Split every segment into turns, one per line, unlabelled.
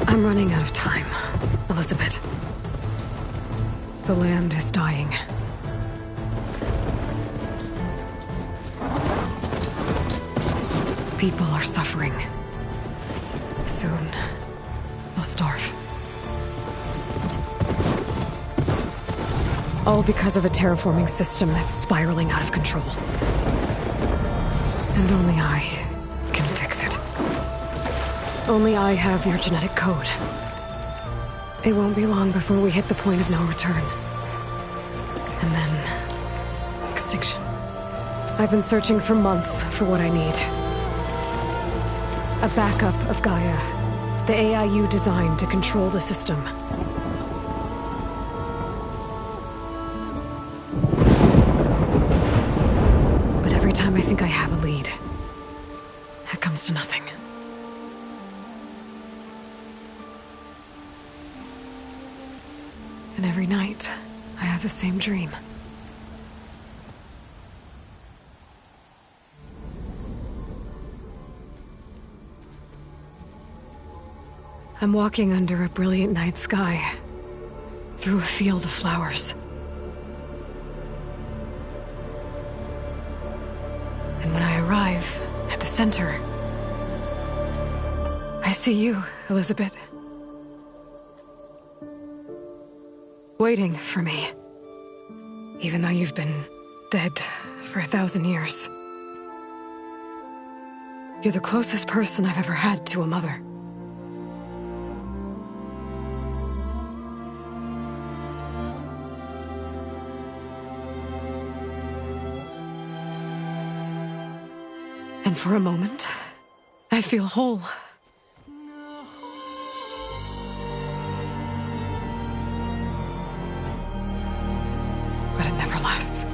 I'm running out of time, Elizabeth. The land is dying. People are suffering. Soon, they'll starve. All because of a terraforming system that's spiraling out of control. And only I can fix it. Only I have your genetic code. It won't be long before we hit the point of no return. And then... extinction. I've been searching for months for what I need. A backup of Gaia. The AI you designed to control the system. But every time I think I have a lead, it comes to nothing. And every night, I have the same dream. I'm walking under a brilliant night sky, through a field of flowers. And when I arrive at the center, I see you, Elizabeth. Waiting for me. Even though you've been dead for 1,000 years. You're the closest person I've ever had to a mother. And for a moment, I feel whole. But it never lasts.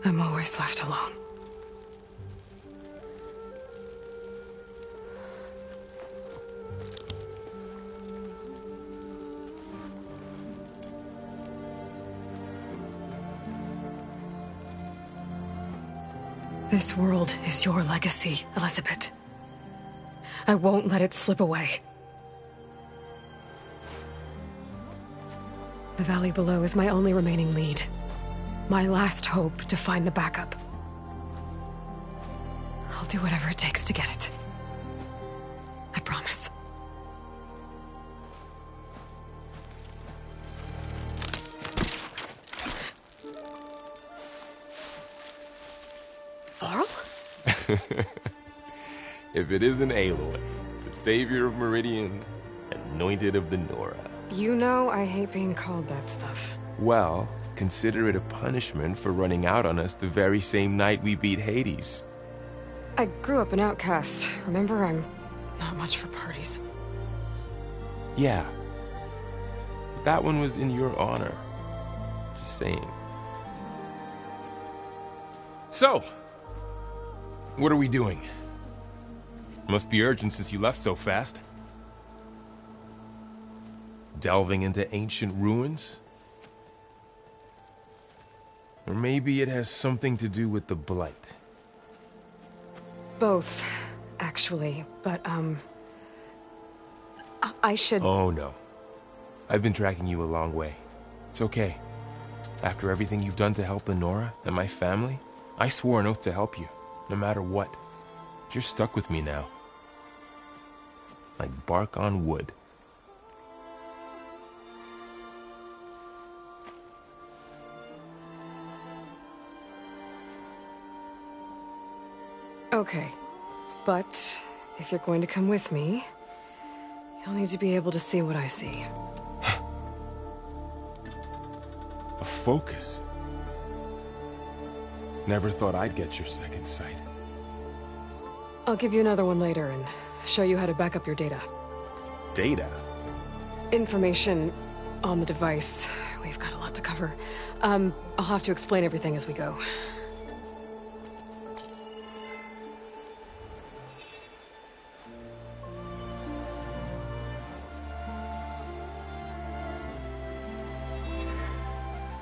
I'm always left alone. This world is your legacy, Elizabeth. I won't let it slip away. The valley below is my only remaining lead. My last hope to find the backup. I'll do whatever it takes to get it. I promise. Varl?
If it isn't Aloy, the savior of Meridian, anointed of the Nora.
You know I hate being called that stuff.
Well, consider it a punishment for running out on us the very same night we beat Hades.
I grew up an outcast. Remember, I'm not much for parties.
Yeah. That one was in your honor. Just saying. So, what are we doing? Must be urgent since you left so fast. Delving into ancient ruins? Or maybe it has something to do with the Blight.
Both, actually, but, I should...
Oh, no. I've been tracking you a long way. It's okay. After everything you've done to help the Nora and my family, I swore an oath to help you, no matter what. You're stuck with me now. Like bark on wood.
Okay. But if you're going to come with me, you'll need to be able to see what I see.
A focus? Never thought I'd get your second sight.
I'll give you another one later and show you how to back up your data.
Data?
Information on the device. We've got a lot to cover. I'll have to explain everything as we go.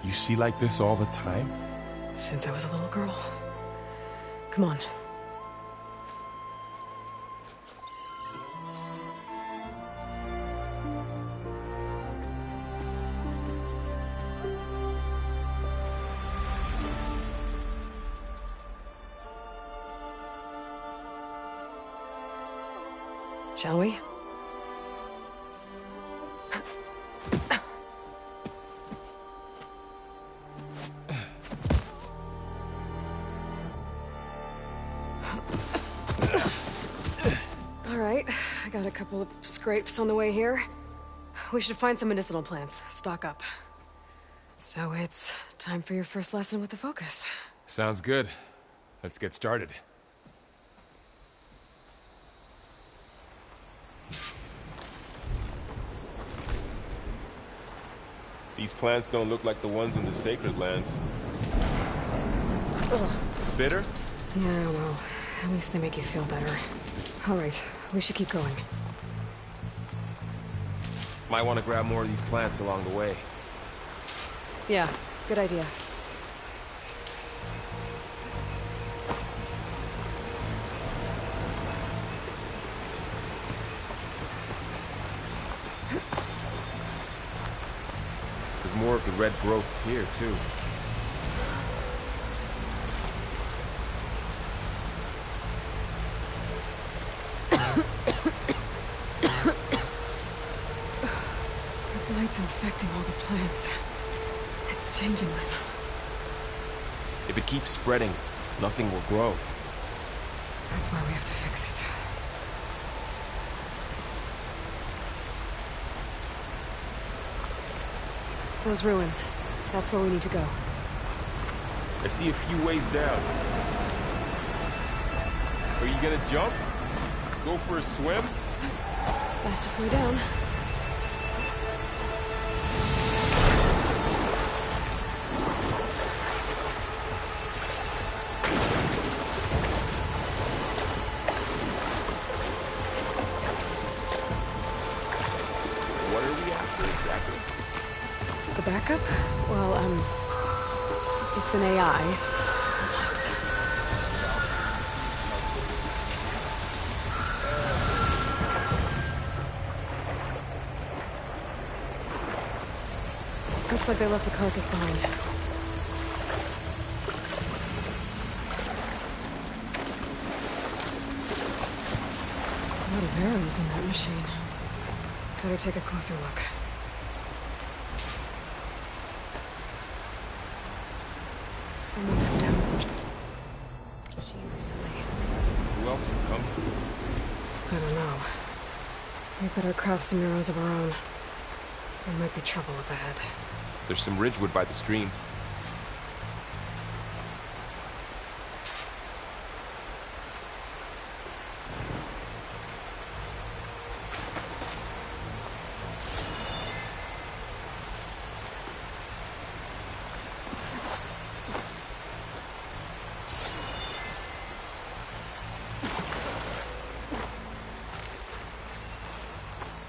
You see like this all the time?
Since I was a little girl. Come on. Shall we? All right, I got a couple of scrapes on the way here. We should find some medicinal plants, stock up. So it's time for your first lesson with the focus.
Sounds good. Let's get started. These plants don't look like the ones in the sacred lands.
Ugh.
Bitter?
Yeah, well, at least they make you feel better. All right, we should keep going.
Might want to grab more of these plants along the way.
Yeah, good idea.
There's more of the red growth here, too.
The light's infecting all the plants. It's changing them.
If it keeps spreading, nothing will grow.
That's why we have to fix it. Those ruins. That's where we need to go.
I see a few ways down. Are you gonna jump? Go for a swim?
Fastest way down.
What are we after exactly?
The backup? Well, it's an AI. Ops. Looks like they left a carcass behind. A lot of arrows in that machine. Better take a closer look. Someone took down this machine recently.
Who else would come?
I don't know. We better craft some arrows of our own. There might be trouble ahead.
There's some ridgewood by the stream.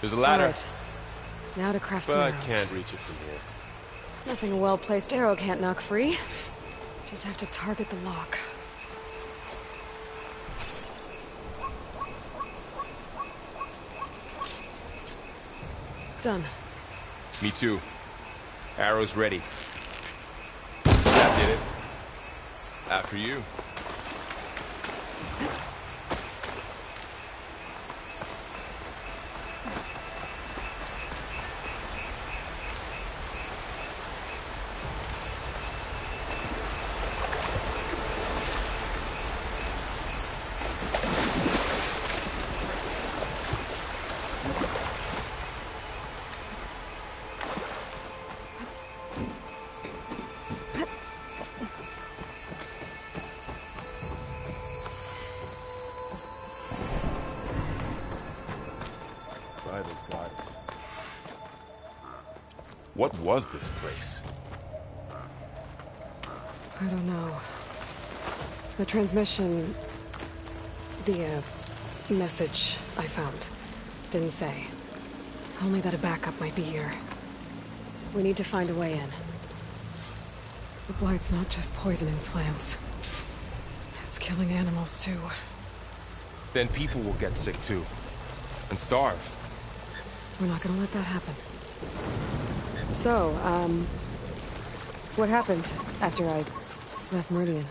There's a ladder.
All right. Now to craft some
But I
arrows.
can't reach it from here.
Nothing a well-placed arrow can't knock free. Just have to target the lock. Done.
Me too. Arrows ready. That did it. After you. What was this place?
I don't know. The transmission... the, message I found didn't say. Only that a backup might be here. We need to find a way in. The blight's not just poisoning plants. It's killing animals, too.
Then people will get sick, too. And starve.
We're not gonna let that happen. So, what happened after I left Meridian?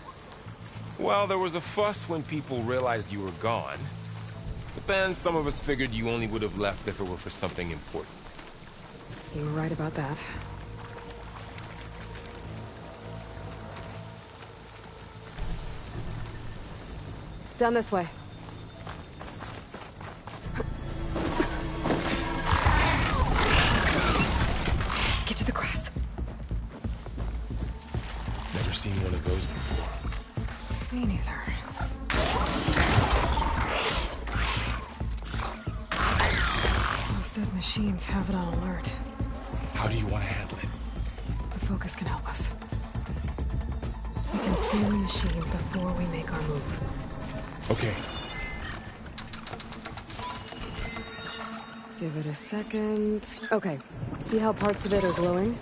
Well, there was a fuss when people realized you were gone. But then some of us figured you only would have left if it were for something important.
You were right about that. Down this way. Get to the grass.
Never seen one of those before.
Me neither. Those dead machines have it on alert.
How do you want to handle it?
The focus can help us. We can scan the machine before we make our move.
Okay.
Give it a second. Okay. See how parts of it are glowing?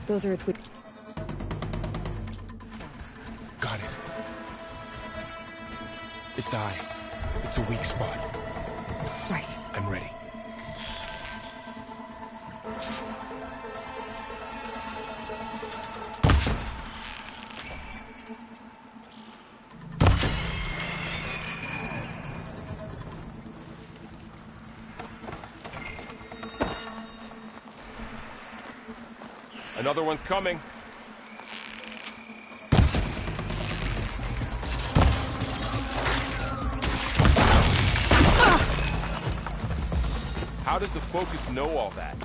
Those are its weak...
Got it. Its eye. It's a weak spot.
Right.
I'm ready. Another one's coming. How does the focus know all that?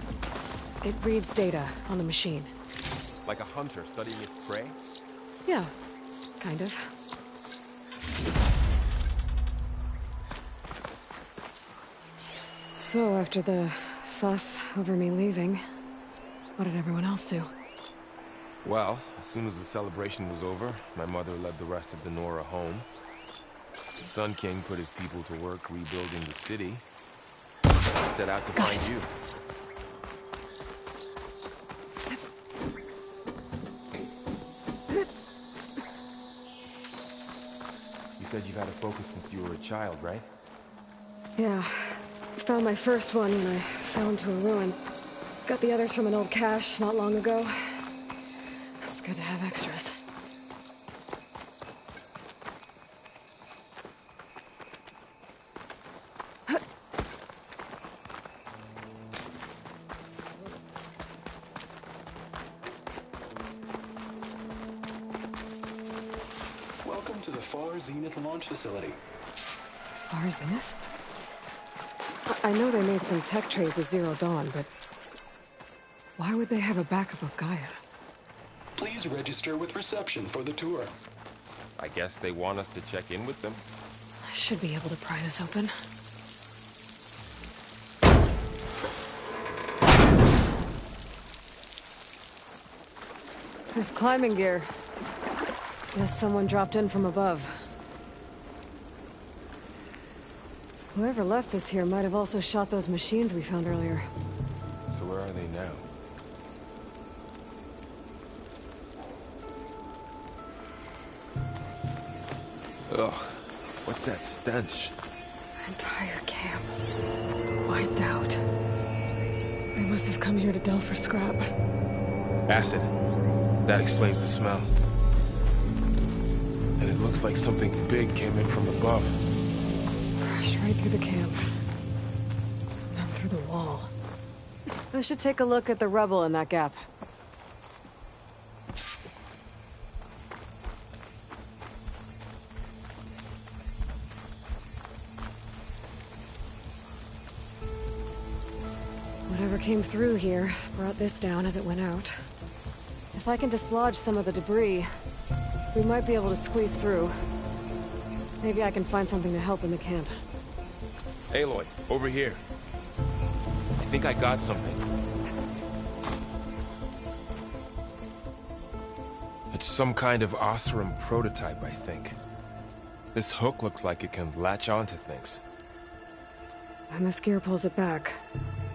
It reads data on the machine.
Like a hunter studying its prey?
Yeah, kind of. So, after the fuss over me leaving, what did everyone else do?
Well, as soon as the celebration was over, my mother led the rest of the Nora home. The Sun King put his people to work rebuilding the city. I set out to find you. You said you've had a focus since you were a child, right?
Yeah. Found my first one when I fell into a ruin. Got the others from an old cache not long ago. It's good to have extras.
Welcome to the Far Zenith launch facility.
Far Zenith? I know they made some tech trades with Zero Dawn, but why would they have a backup of Gaia?
Please register with reception for the tour.
I guess they want us to check in with them.
I should be able to pry this open. There's climbing gear. Guess someone dropped in from above. Whoever left this here might have also shot those machines we found earlier.
So where are they now? Ugh, what's that stench?
Entire camp. Wiped out. They must have come here to delve for scrap.
Acid. That explains the smell. And it looks like something big came in from above.
Crashed right through the camp. Then through the wall. I should take a look at the rubble in that gap. Whatever came through here brought this down as it went out. If I can dislodge some of the debris, we might be able to squeeze through. Maybe I can find something to help in the camp.
Aloy, over here. I think I got something. It's some kind of Oseram prototype, I think. This hook looks like it can latch onto things.
And this gear pulls it back.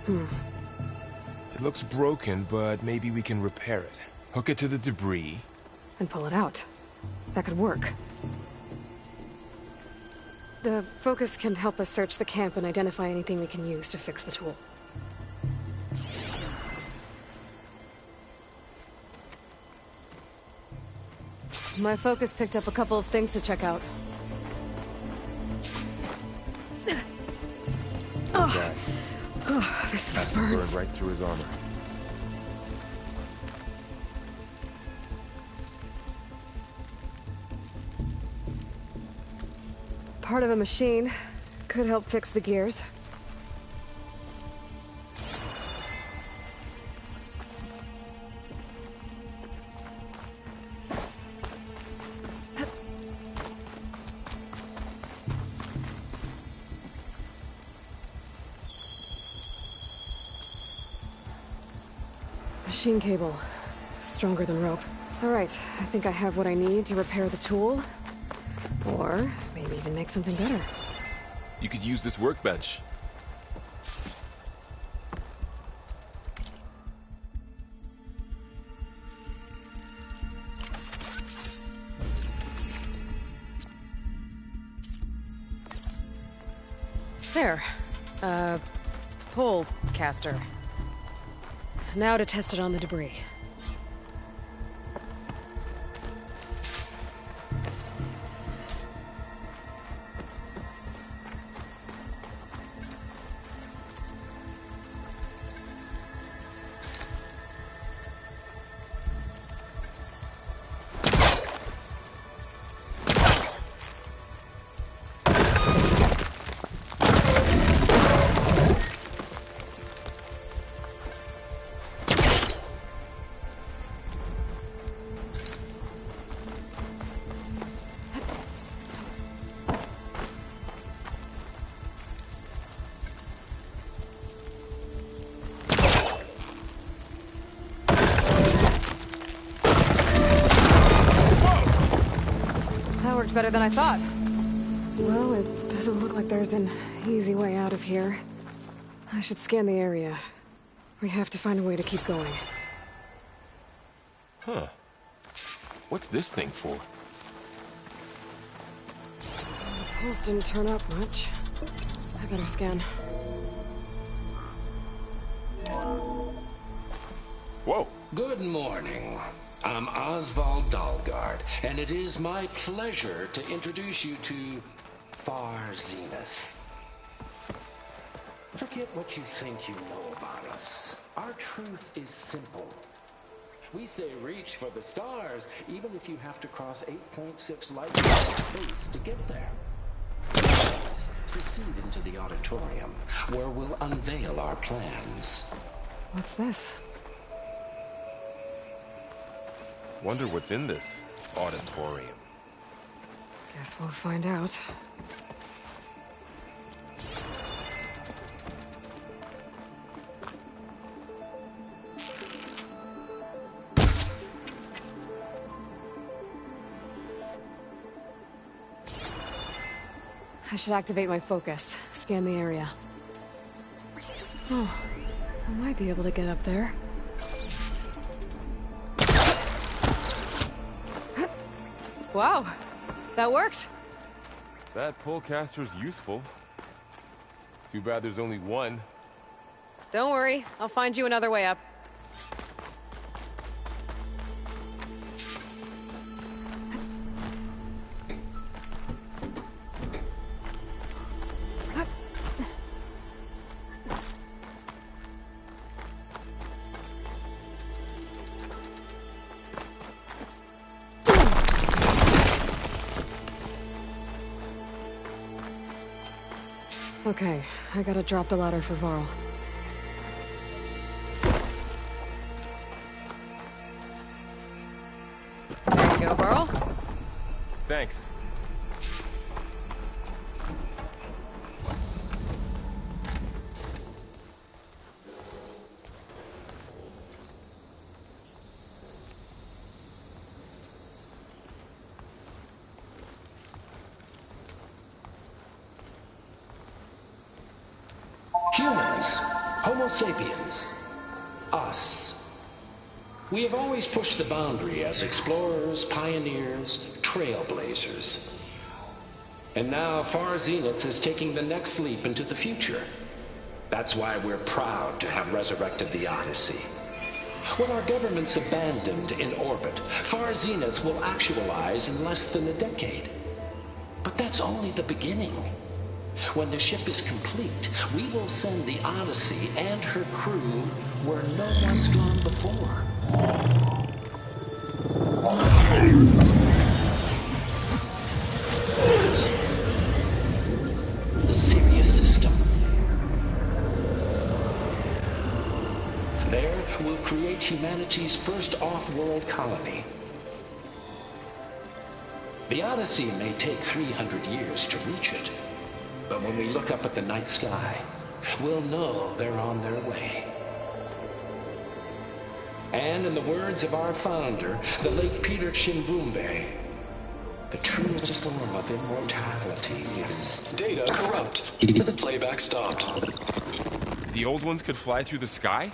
It looks broken, but maybe we can repair it. Hook it to the debris.
And pull it out. That could work. The focus can help us search the camp and identify anything we can use to fix the tool. My focus picked up a couple of things to check out.
Okay.
Oh, this stuff
Burned
burns.
right through his armor.
Part of a machine. Could help fix the gears. Machine cable. Stronger than rope. All right, I think I have what I need to repair the tool. Or maybe even make something better.
You could use this workbench.
There. Pole caster. Now to test it on the debris. Better than I thought. Well, it doesn't look like there's an easy way out of here. I should scan the area. We have to find a way to keep going.
Huh. What's this thing for?
The pulse didn't turn up much. I better scan.
Whoa!
Good morning. I'm Oswald Dalgard, and it is my pleasure to introduce you to Far Zenith. Forget what you think you know about us. Our truth is simple. We say reach for the stars, even if you have to cross 8.6 light years of space to get there. Proceed into the auditorium, where we'll unveil our plans.
What's this?
Wonder what's in this auditorium.
Guess we'll find out. I should activate my focus. Scan the area. Oh, I might be able to get up there. Wow, that worked.
That pullcaster's useful. Too bad there's only one.
Don't worry, I'll find you another way up. Okay, I gotta drop the ladder for Varl. There you go, Varl.
Thanks.
humans. Homo sapiens. Us. We have always pushed the boundary as explorers, pioneers, trailblazers. And now Far Zenith is taking the next leap into the future. That's why we're proud to have resurrected the Odyssey. When our government's abandoned in orbit, Far Zenith will actualize in less than a decade. But that's only the beginning. When the ship is complete, we will send the Odyssey and her crew where no one's gone before. The Sirius system. There, we'll create humanity's first off-world colony. The Odyssey may take 300 years to reach it, but when we look up at the night sky, we'll know they're on their way. And in the words of our founder, the late Peter Chimbumbe, the truest form of immortality is...
Data corrupt. Playback stopped.
The old ones could fly through the sky?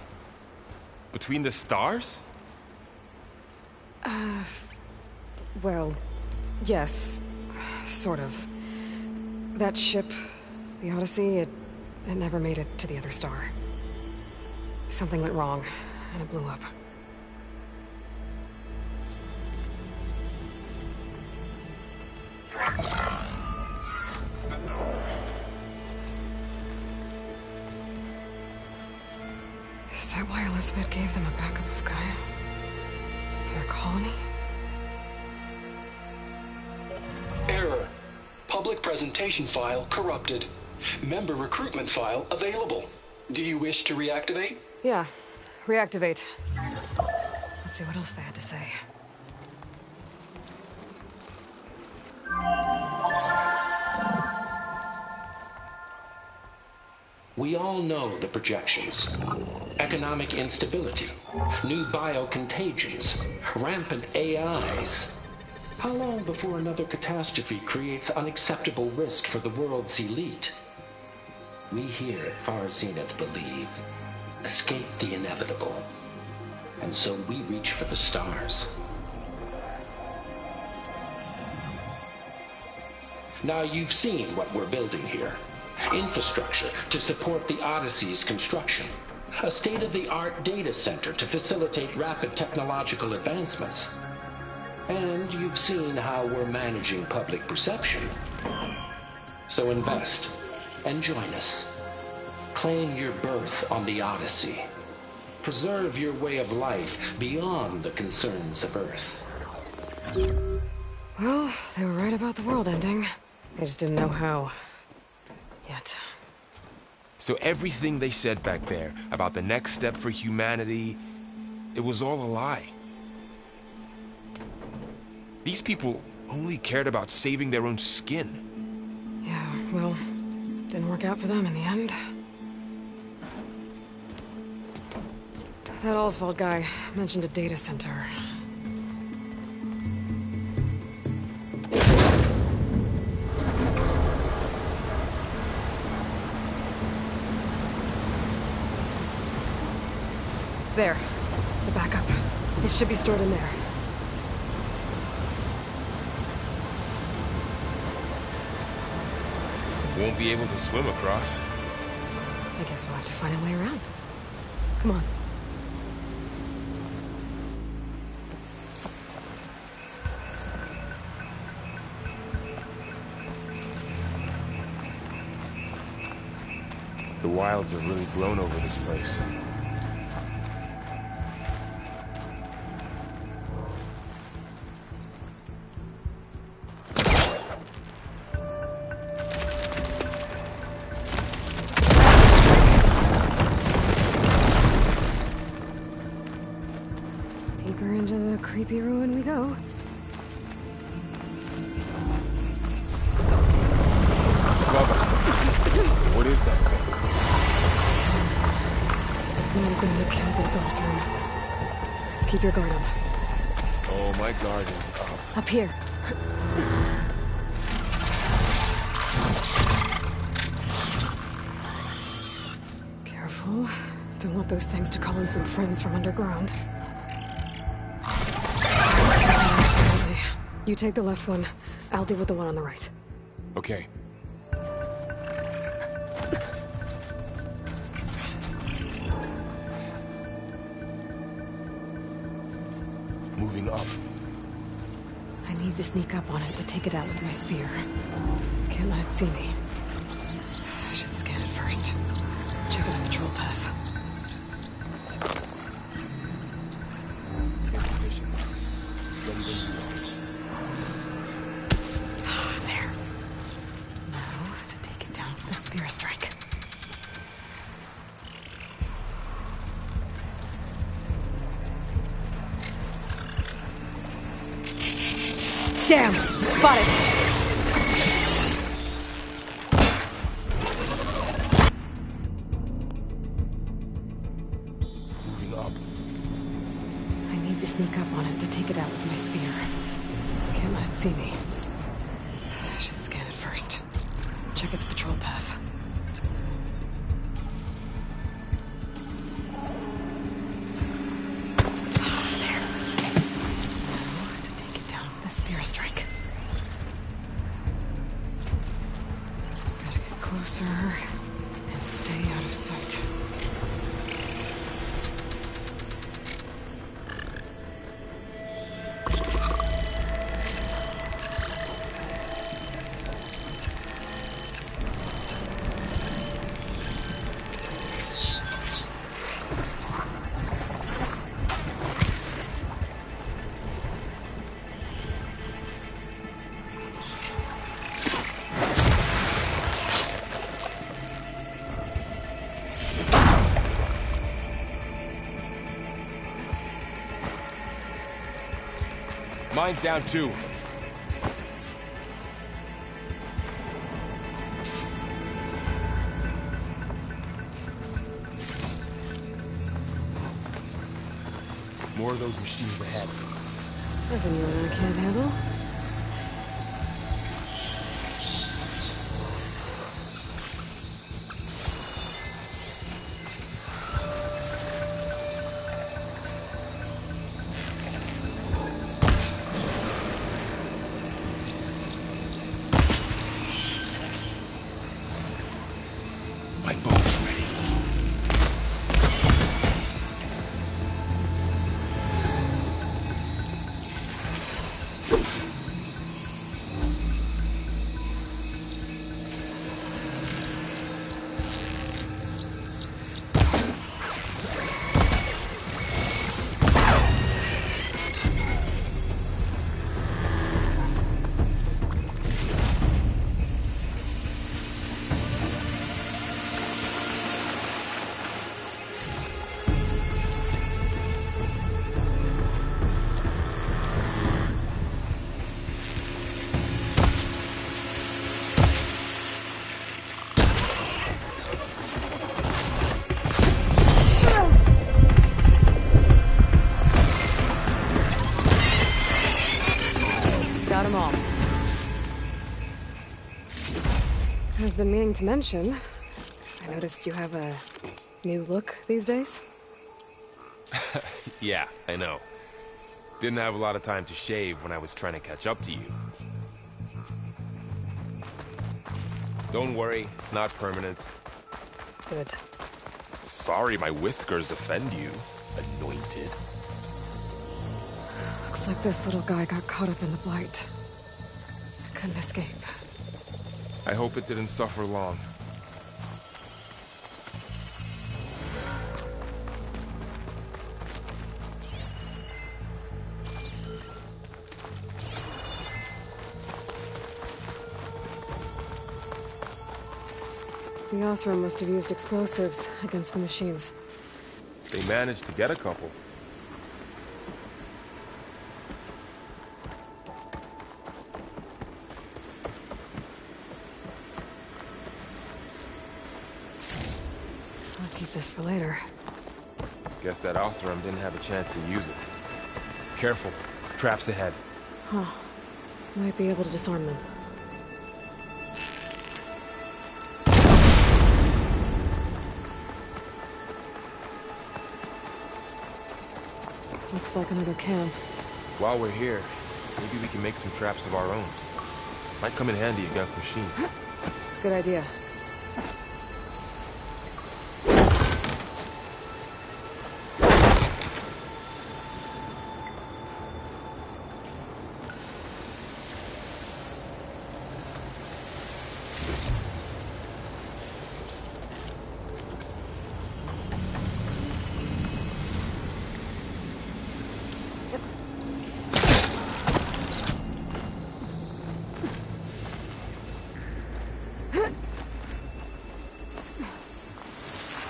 Between the stars?
Well, yes. Sort of. That ship, the Odyssey, it never made it to the other star. Something went wrong, and it blew up. Is that why Elizabeth gave them a backup of Gaia? For their colony?
Error. Public presentation file corrupted. Member recruitment file available. Do you wish to reactivate?
Yeah, reactivate. Let's see what else they had to say.
We all know the projections. Economic instability, new biocontagions, rampant AIs. How long before another catastrophe creates unacceptable risk for the world's elite? We here at Far Zenith believe, escape the inevitable. And so we reach for the stars. Now you've seen what we're building here. Infrastructure to support the Odyssey's construction. A state-of-the-art data center to facilitate rapid technological advancements. And you've seen how we're managing public perception. So invest and join us. Claim your berth on the Odyssey. Preserve your way of life beyond the concerns of Earth.
Well, they were right about the world ending. They just didn't know how. Yet.
So everything they said back there about the next step for humanity, it was all a lie. These people only cared about saving their own skin.
Yeah, well, didn't work out for them in the end. That Oswald guy mentioned a data center. There. The backup. It should be stored in there.
Won't be able to swim across.
I guess we'll have to find a way around. Come on.
The wilds have really grown over this place.
Deeper into the creepy ruin we go.
What is that thing?
The open that killed those Osram. Keep your guard up.
Oh, my guard is up.
Up here. want those things to call in some friends from underground. You take the left one. I'll deal with the one on the right.
Okay. Moving up.
I need to sneak up on it to take it out with my spear. Can't let it see me. I should scan it first. Check its patrol path. There. Now to take it down with a spear strike. Damn! Spotted!
Moving up.
I need to sneak up on it to take it out with my spear. Can't let it see me. I should scan it first. Check its patrol path. There. Now to take it down with a spear strike. Gotta get closer and stay out of sight.
Mine's down too. More of those machines ahead.
Nothing you and I can't handle.
My bow's ready.
Got them all. I've been meaning to mention, I noticed you have a new look these days.
Yeah, I know. Didn't have a lot of time to shave when I was trying to catch up to you. Don't worry, it's not permanent.
Good.
Sorry my whiskers offend you, anointed.
Looks like this little guy got caught up in the blight. Couldn't escape.
I hope it didn't suffer long.
The Osram must have used explosives against the machines.
They managed to get a couple.
I'll keep this for later.
Guess that Osram didn't have a chance to use it. Careful, traps ahead.
Huh. Might be able to disarm them. Looks like another camp.
While we're here, maybe we can make some traps of our own. Might come in handy against machines.
Good idea.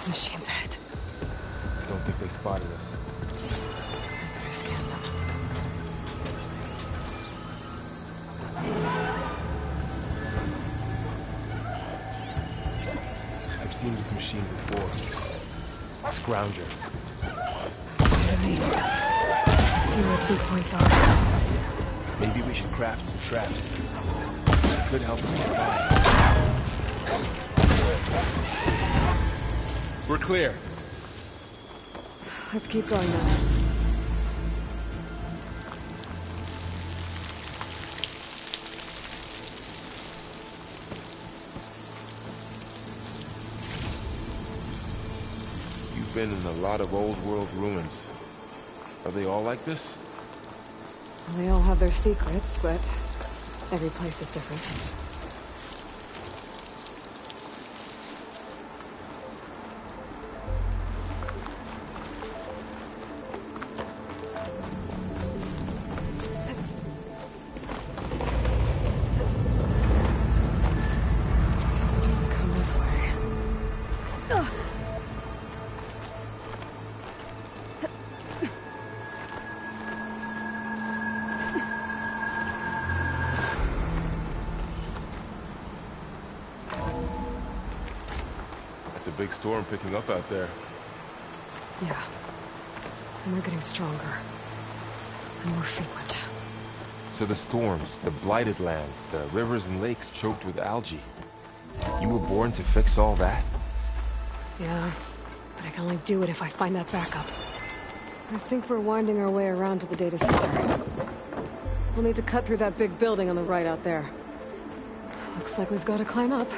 Machines ahead.
I don't think they spotted us.
I better scan them.
I've seen this machine before. Scrounger.
It's heavy. Let's see where its weak points are.
Maybe we should craft some traps. That could help us get by. We're clear.
Let's keep going then.
You've been in a lot of old world ruins. Are they all like this?
Well, they all have their secrets, but every place is different.
It's a big storm picking up out there.
Yeah. And they're getting stronger. And more frequent.
So the storms, the blighted lands, the rivers and lakes choked with algae. You were born to fix all that?
Yeah. But I can only do it if I find that backup. I think we're winding our way around to the data center. We'll need to cut through that big building on the right out there. Looks like we've got to climb up.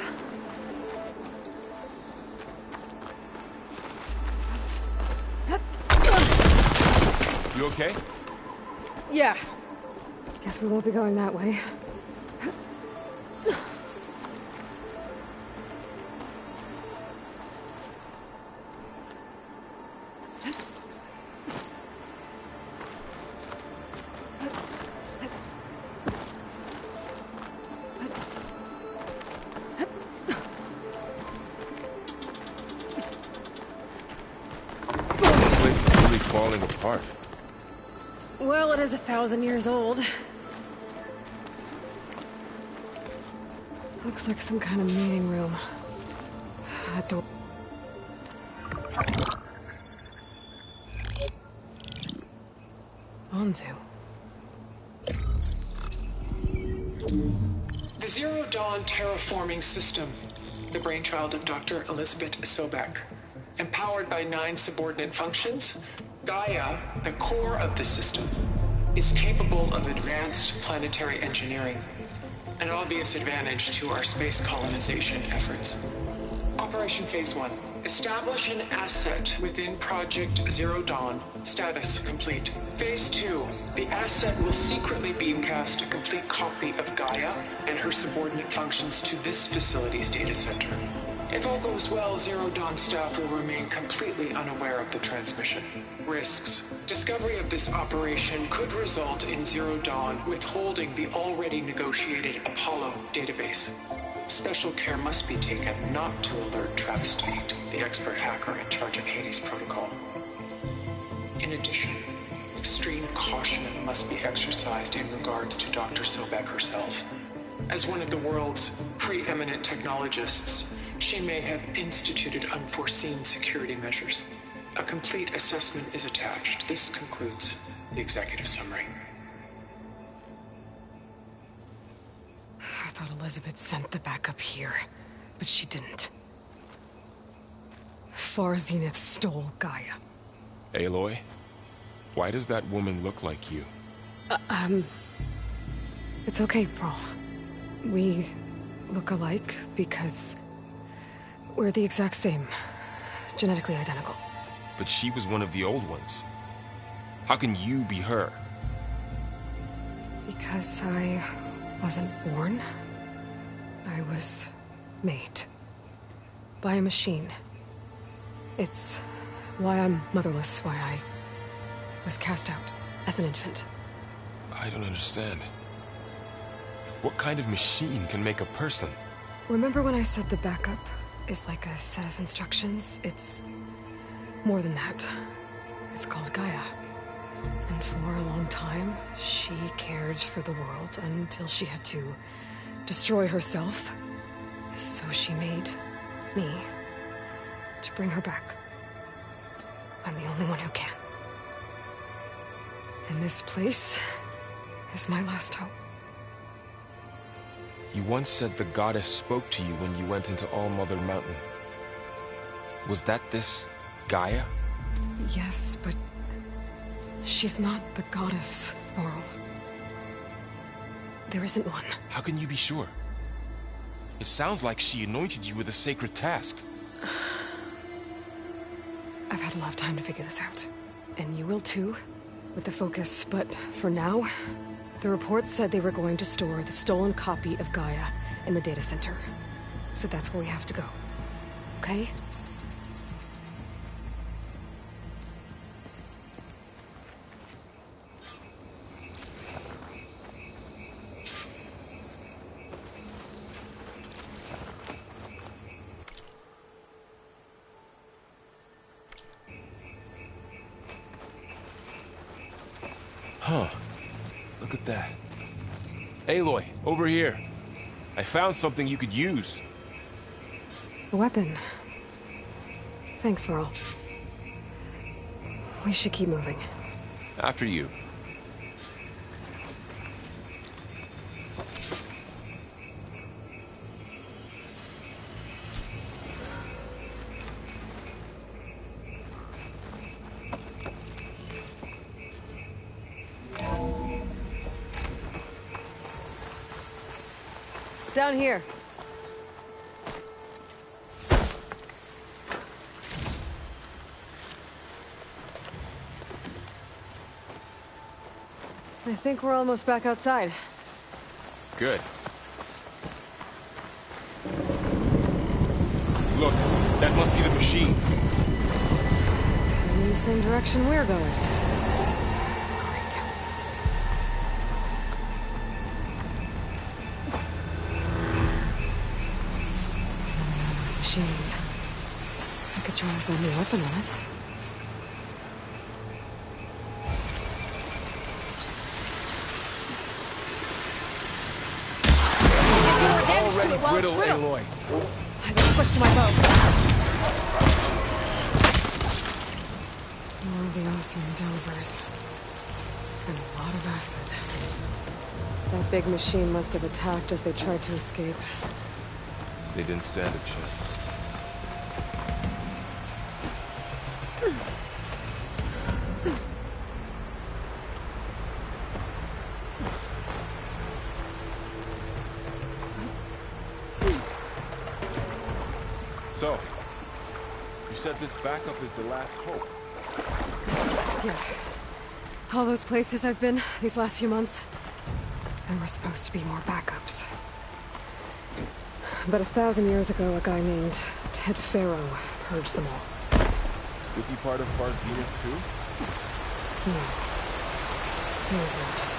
You okay?
Yeah. Guess we won't be going that way.
This place is really falling apart.
Well, it is 1,000 years old. Looks like some kind of meeting room. That door. Onzu.
The Zero Dawn terraforming system, the brainchild of Dr. Elizabeth Sobek. Empowered by 9 subordinate functions, Gaia, the core of the system, is capable of advanced planetary engineering, an obvious advantage to our space colonization efforts. Operation Phase 1. Establish an asset within Project Zero Dawn. Status complete. Phase 2. The asset will secretly beamcast a complete copy of Gaia and her subordinate functions to this facility's data center. If all goes well, Zero Dawn staff will remain completely unaware of the transmission. Risks. Discovery of this operation could result in Zero Dawn withholding the already negotiated Apollo database. Special care must be taken not to alert Travis Tate, the expert hacker in charge of Hades Protocol. In addition, extreme caution must be exercised in regards to Dr. Sobek herself. As one of the world's preeminent technologists, she may have instituted unforeseen security measures. A complete assessment is attached. This concludes the executive summary.
I thought Elizabeth sent the backup here, but she didn't. Far Zenith stole Gaia.
Aloy? Why does that woman look like you?
It's okay, Pearl. We look alike because we're the exact same. Genetically identical.
But she was one of the old ones. How can you be her?
Because I wasn't born. I was made. By a machine. It's why I'm motherless, why I was cast out as an infant.
I don't understand. What kind of machine can make a person?
Remember when I said the backup is like a set of instructions? It's more than that. It's called Gaia. And for a long time, she cared for the world until she had to destroy herself. So she made me to bring her back. I'm the only one who can. And this place is my last hope.
You once said the goddess spoke to you when you went into All-Mother Mountain. Was that this Gaia?
Yes, but she's not the goddess, Laurel. There isn't one.
How can you be sure? It sounds like she anointed you with a sacred task.
I've had a lot of time to figure this out. And you will too, with the focus. But for now, the reports said they were going to store the stolen copy of Gaia in the data center. So that's where we have to go. Okay?
Huh. Look at that. Aloy, over here. I found something you could use.
A weapon. Thanks, Varl. We should keep moving.
After you.
Down here. I think we're almost back outside.
Good. Look, that must be the machine.
It's heading in the same direction we're going. Great. Those machines. I could try a brand new weapon on it.
Already brittle, Aloy.
I got switched to my bow. More of the awesome Delvers. And a lot of acid. That big machine must have attacked as they tried to escape.
They didn't stand a chance. So, you said this backup is the last hope.
Yeah. All those places I've been these last few months, there were supposed to be more backups. But 1,000 years ago, a guy named Ted Farrow purged them all.
Was he part of Bart Venus too?
No. He was worse.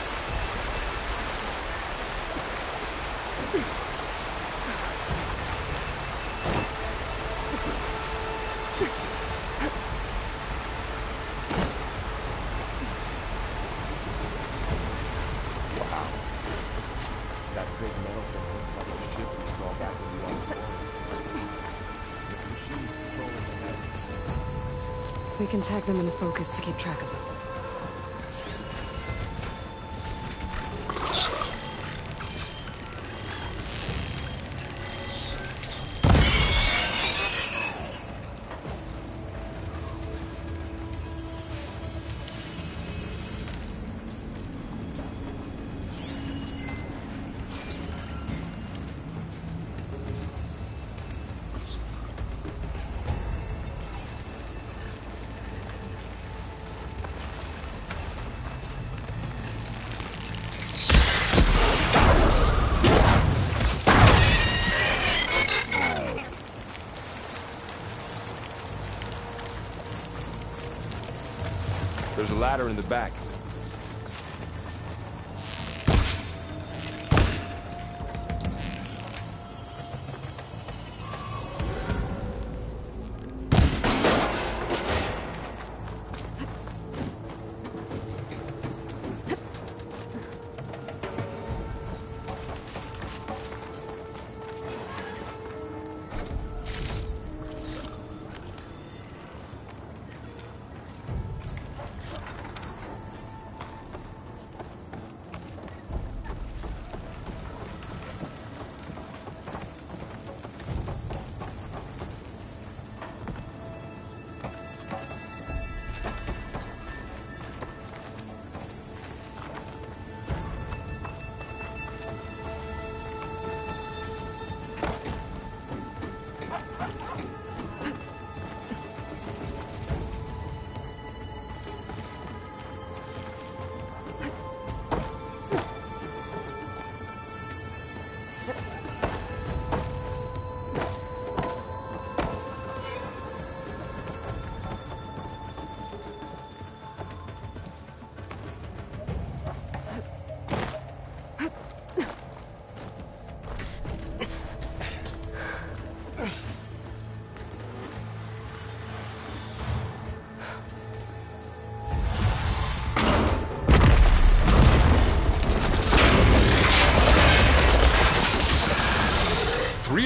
Wow. That big metal thing looks like a ship we saw back in the old war. The machine's controlling the net.
We can tag them in focus to keep track of them.
ladder in the back.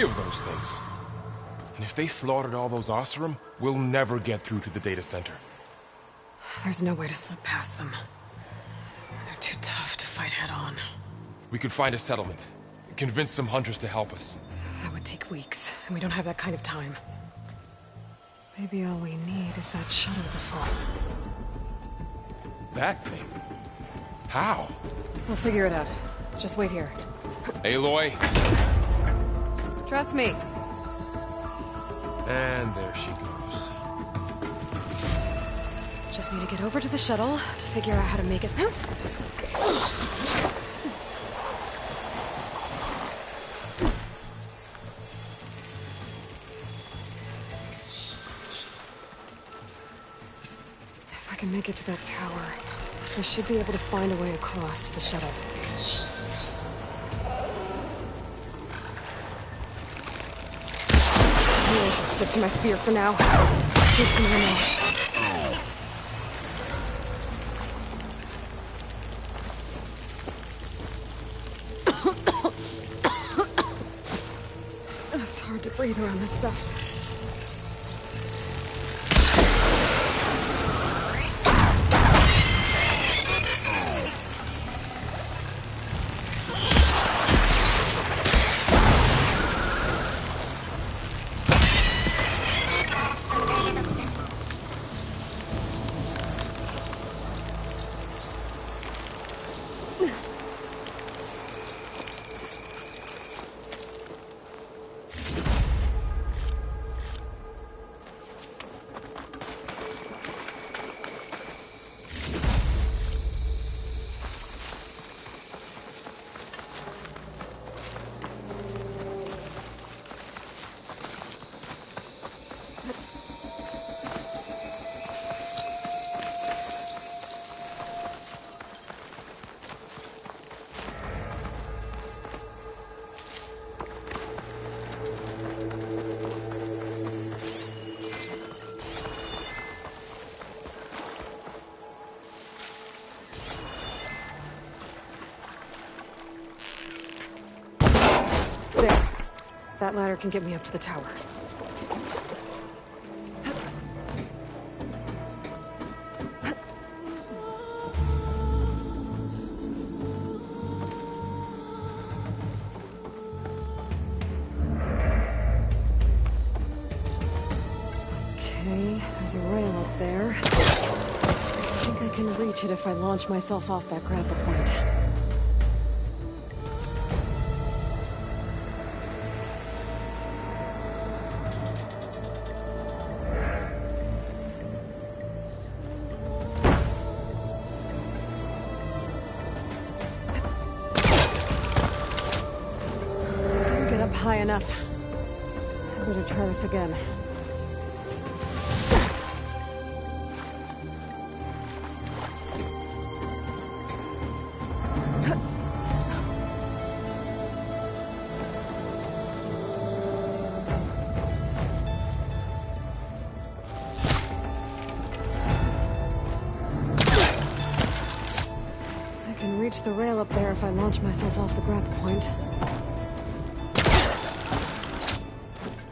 Of those things. And if they slaughtered all those Oseram, we'll never get through to the data center.
There's no way to slip past them. They're too tough to fight head-on.
We could find a settlement. Convince some hunters to help us.
That would take weeks, and we don't have that kind of time. Maybe all we need is that shuttle to fall.
That thing? How?
We'll figure it out. Just wait here.
Aloy.
Trust me.
And there she goes.
Just need to get over to the shuttle to figure out how to make it. If I can make it to that tower, I should be able to find a way across to the shuttle. Maybe I should stick to my spear for now. Take some ammo. It's hard to breathe around this stuff. That ladder can get me up to the tower. Okay, there's a rail up there. I think I can reach it if I launch myself off that grapple point. High enough. I better try this again. reach the rail up there if I launch myself off the grab point.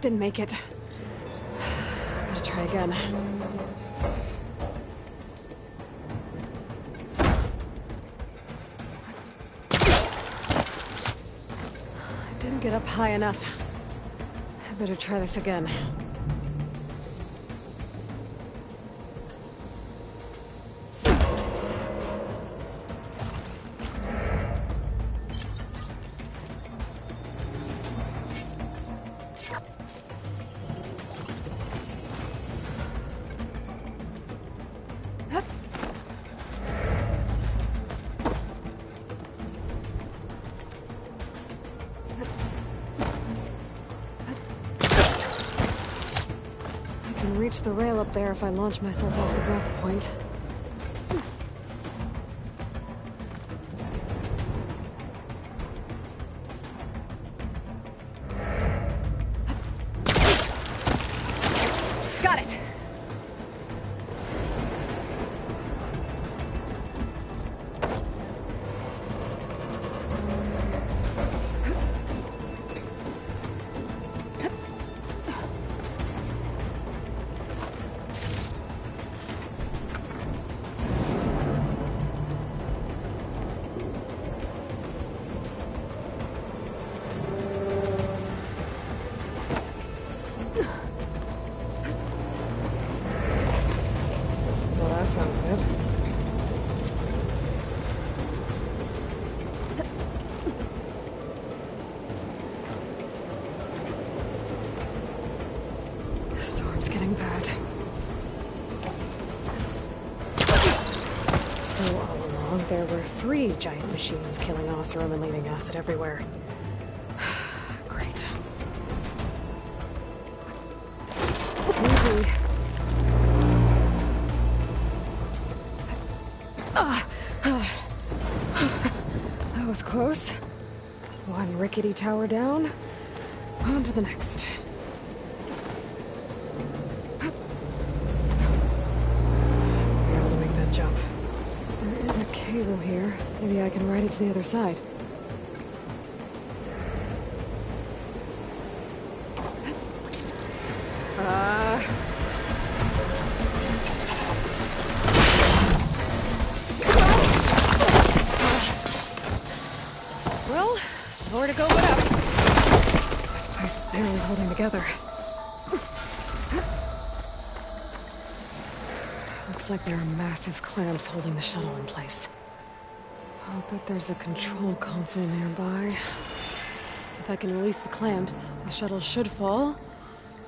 Didn't make it. Gotta try again. I didn't get up high enough. I better try this again. Reach the rail up there if I launch myself off the grab point. Got it! Sounds good. The storm's getting bad. So all along, there were 3 giant machines killing Oseram and leaving acid everywhere. Great. Easy. That was close. One rickety tower down. On to the next. Be able to make that jump. There is a cable here. Maybe I can ride it to the other side. Well, nowhere to go but up. This place is barely holding together. Looks like there are massive clamps holding the shuttle in place. I'll bet there's a control console nearby. If I can release the clamps, the shuttle should fall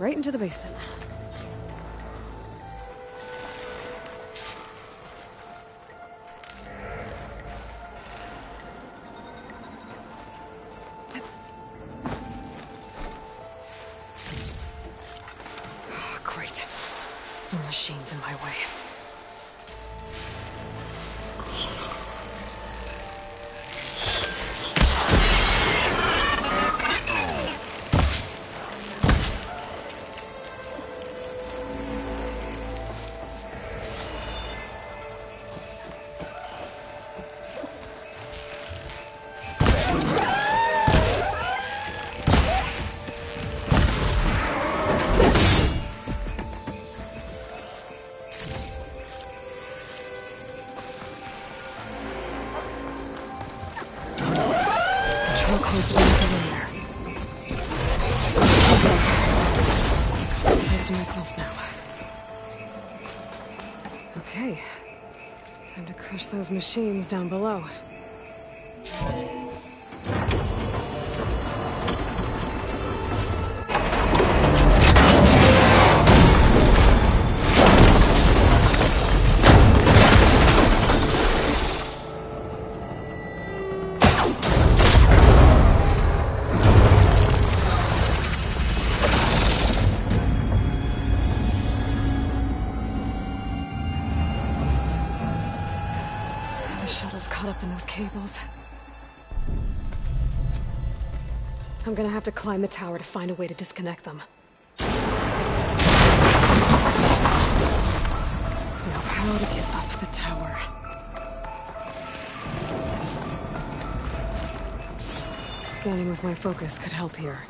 right into the basin. Great. More machines in my way. Okay. Time to crush those machines down below. Caught up in those cables. I'm gonna have to climb the tower to find a way to disconnect them. Now, how to get up the tower? scanning with my focus could help here.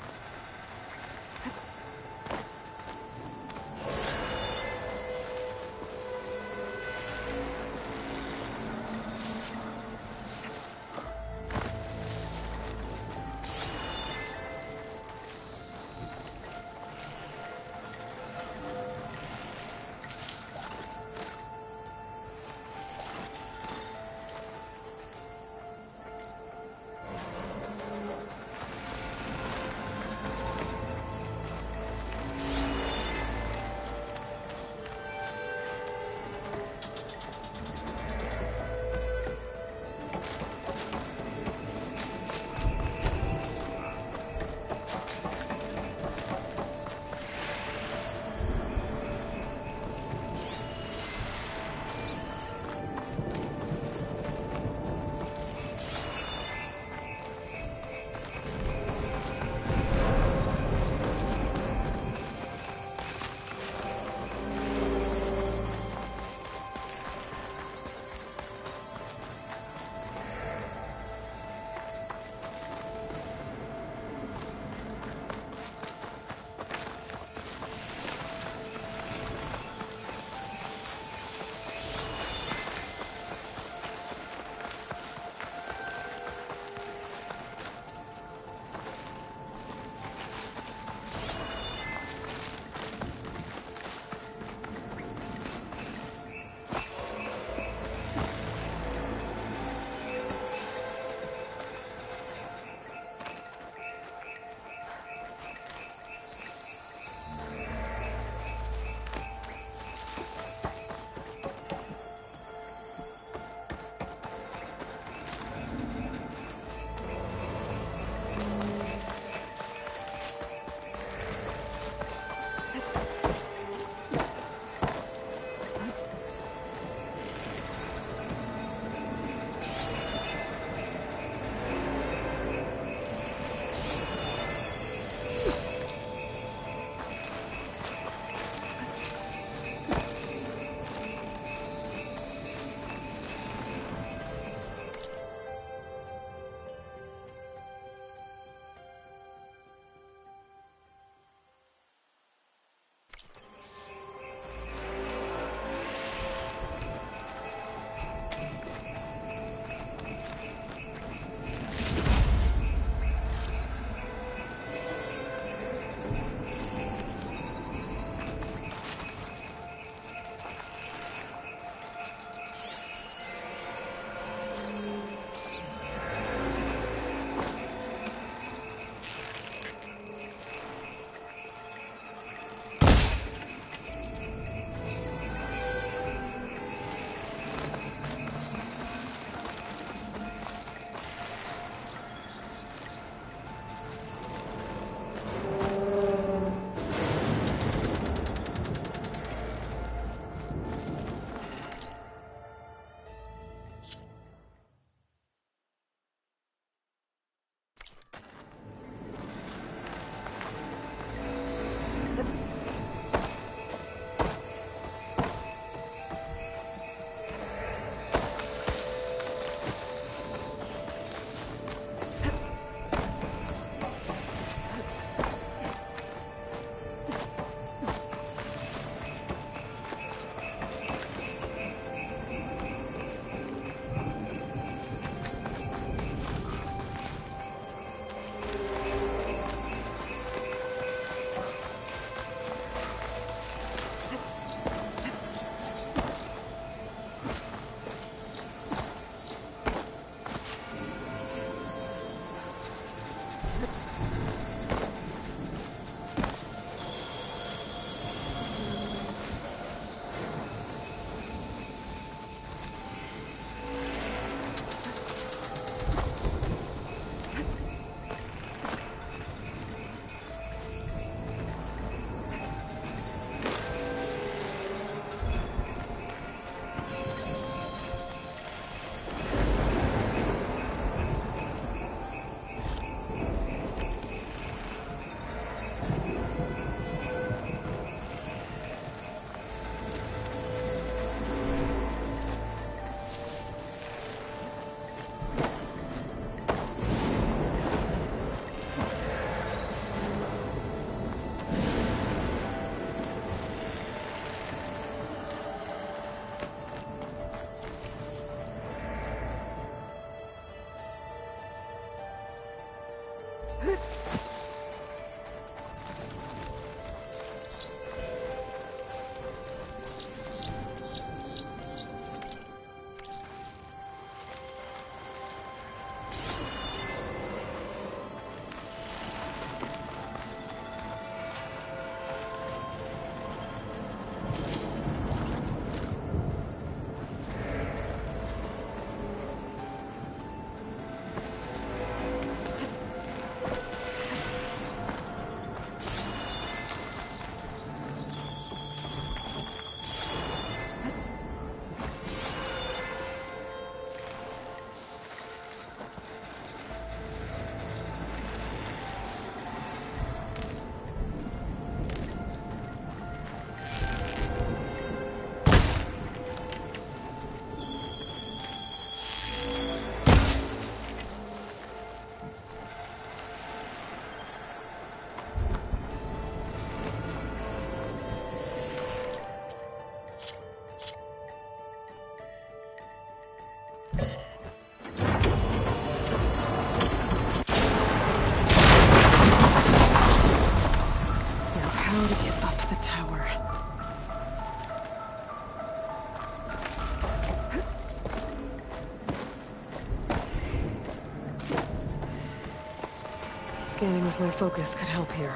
Scanning with my focus could help here.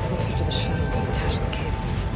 Closer to the shuttle to detach the cables.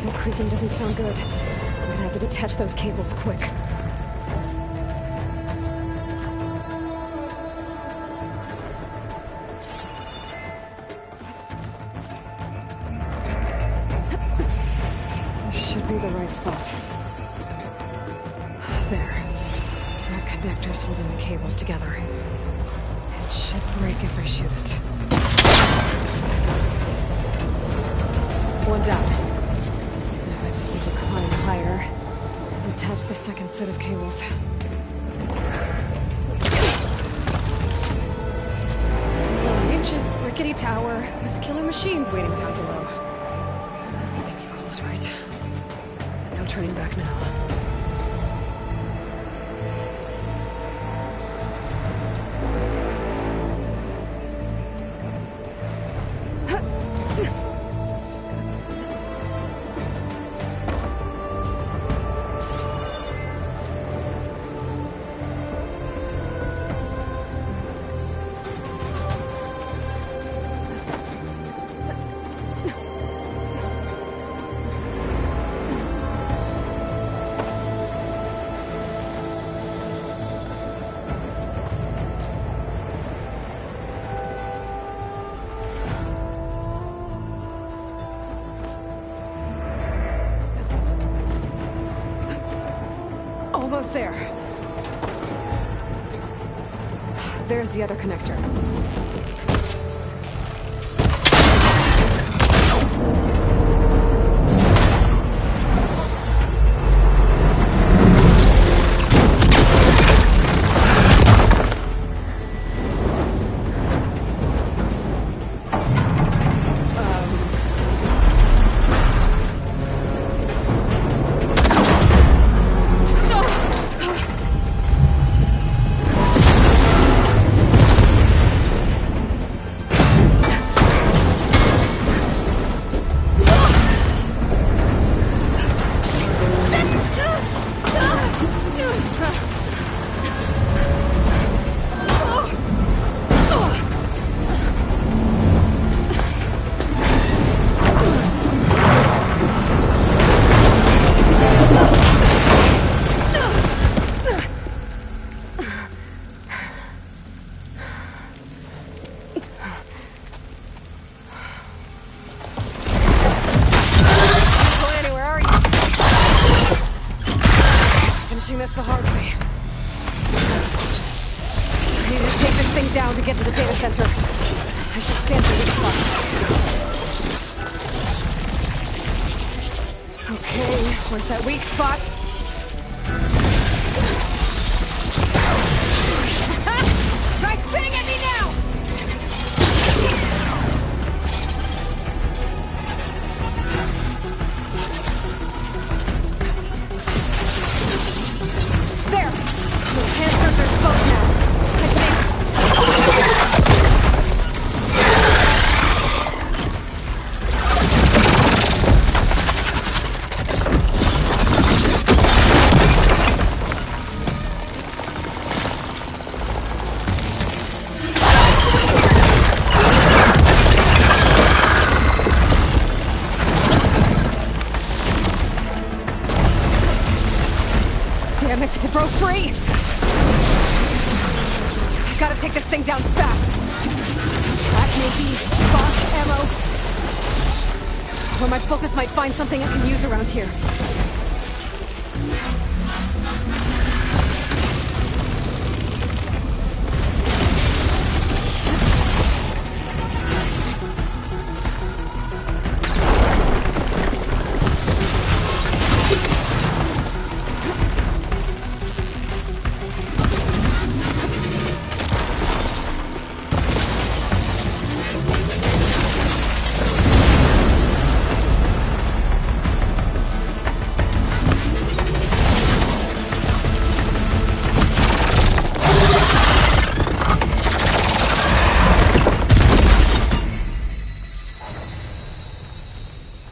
That creaking doesn't sound good. I'm gonna have to detach those cables quick. This should be the right spot. There. That connector's holding the cables together. It should break if I shoot it. One down. I just need to climb higher and attach the second set of cables. Some ancient, rickety tower with killer machines waiting down below. Maybe Cole was right. No turning back now. Almost there. There's the other connector. This the hard way. I need to take this thing down to get to the data center. I should scan for weak spots. Okay, where's that weak spot? Try spinning at me now! thing down fast. Track maybe, boss ammo. Or my focus might find something I can use around here.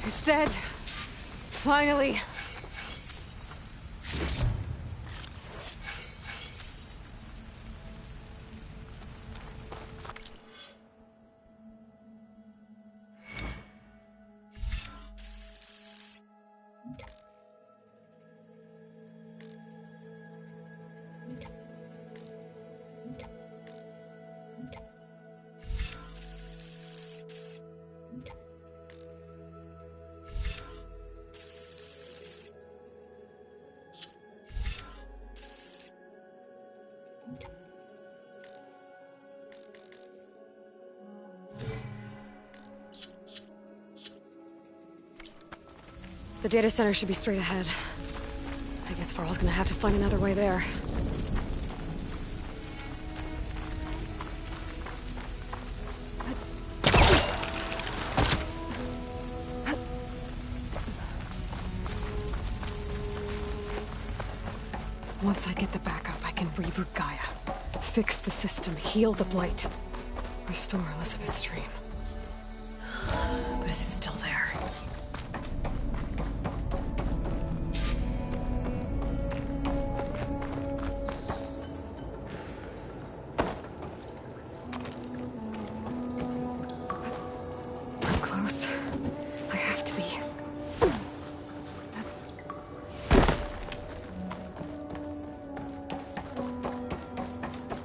It's dead. Finally. The data center should be straight ahead. I guess Farrell's gonna have to find another way there. Once I get the backup, I can reboot Gaia. Fix the system, heal the Blight. Restore Elizabeth's dream. But is it still there? I'm close. I have to be.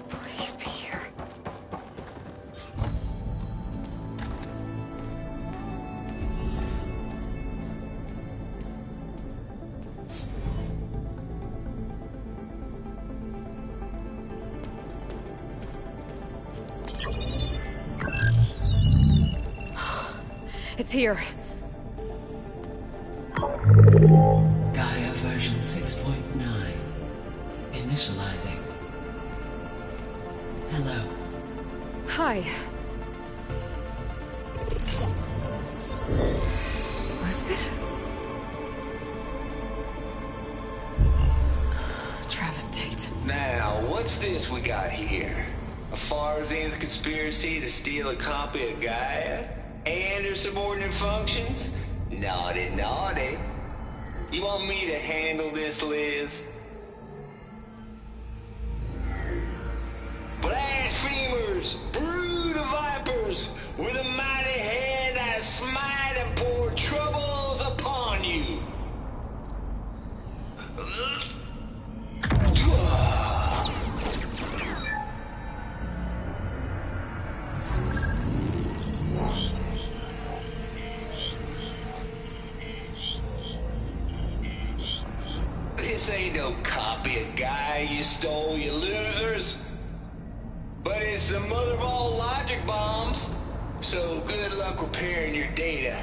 Please be here. It's here.
Gaia version 6.9. Initializing. Hello.
Hi. Elizabeth? Travis Tate.
Now, what's this we got here? A Farzan's conspiracy to steal a copy of Gaia? And her subordinate functions? Naughty, naughty. You want me to handle this, Liz? Blasphemers! Brood of vipers! With a mighty hand I smite and pour troubles upon you! This ain't no copy of Gaia you stole, you losers. But it's the mother of all logic bombs. So good luck repairing your data.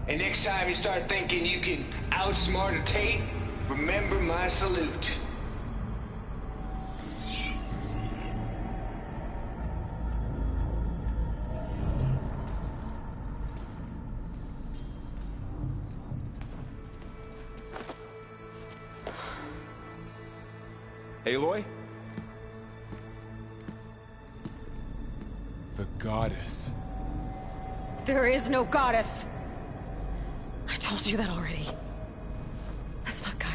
And next time you start thinking you can outsmart a Tate, remember my salute.
Aloy? The goddess.
There is no goddess. I told you that already. That's not Gaia.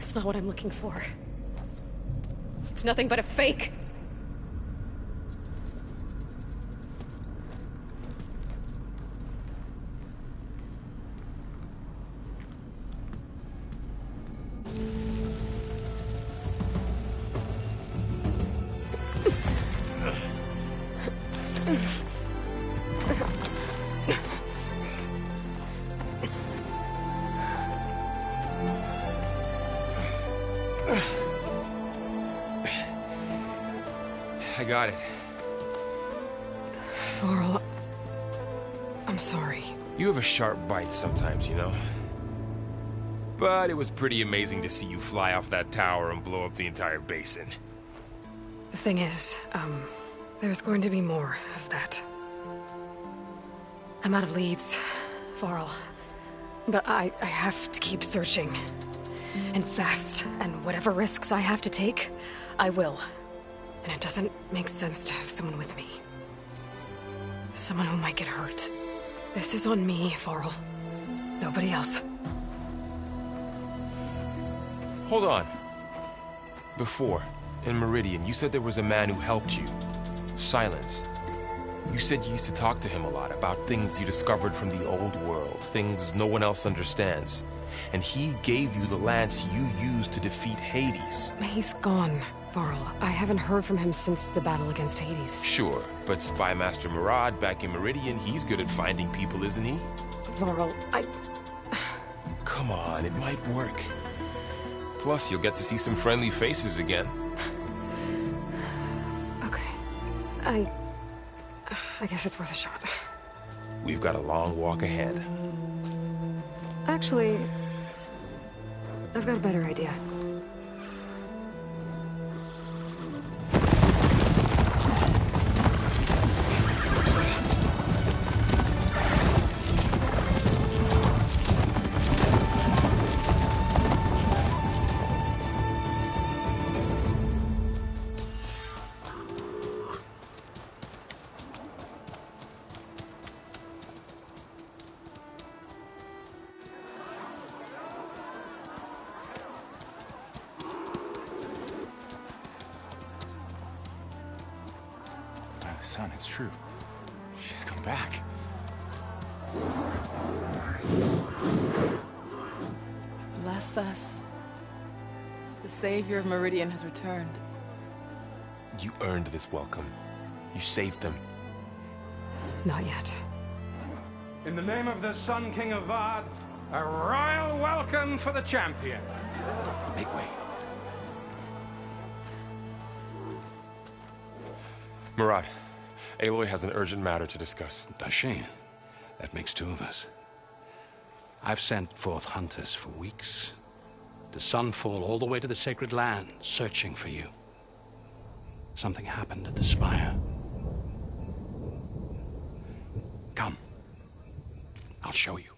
It's not what I'm looking for. It's nothing but a fake.
I got it.
Varl, I'm sorry.
You have a sharp bite sometimes, you know? But it was pretty amazing to see you fly off that tower and blow up the entire basin.
The thing is, there's going to be more of that. I'm out of leads, Varl. But I have to keep searching. And fast, and whatever risks I have to take, I will. And it doesn't make sense to have someone with me. Someone who might get hurt. This is on me, Varl. Nobody else.
Hold on. Before, in Meridian, you said there was a man who helped you. Silence. You said you used to talk to him a lot about things you discovered from the old world, things no one else understands. And he gave you the lance you used to defeat Hades.
He's gone, Varl. I haven't heard from him since the battle against Hades.
Sure, but Spy Master Murad back in Meridian, he's good at finding people, isn't he?
Varl,
Come on, it might work. Plus, you'll get to see some friendly faces again.
Okay. I guess it's worth a shot.
We've got a long walk ahead.
Actually, I've got a better idea.
Son, it's true. She's come back.
Bless us. The Savior of Meridian has returned.
You earned this welcome. You saved them.
Not yet.
In the name of the Sun King of Vard, a royal welcome for the champion.
Make way.
Murad, Aloy has an urgent matter to discuss.
Dashane, that makes two of us. I've sent forth hunters for weeks, to Sunfall all the way to the Sacred Land, searching for you. Something happened at the Spire. Come. I'll show you.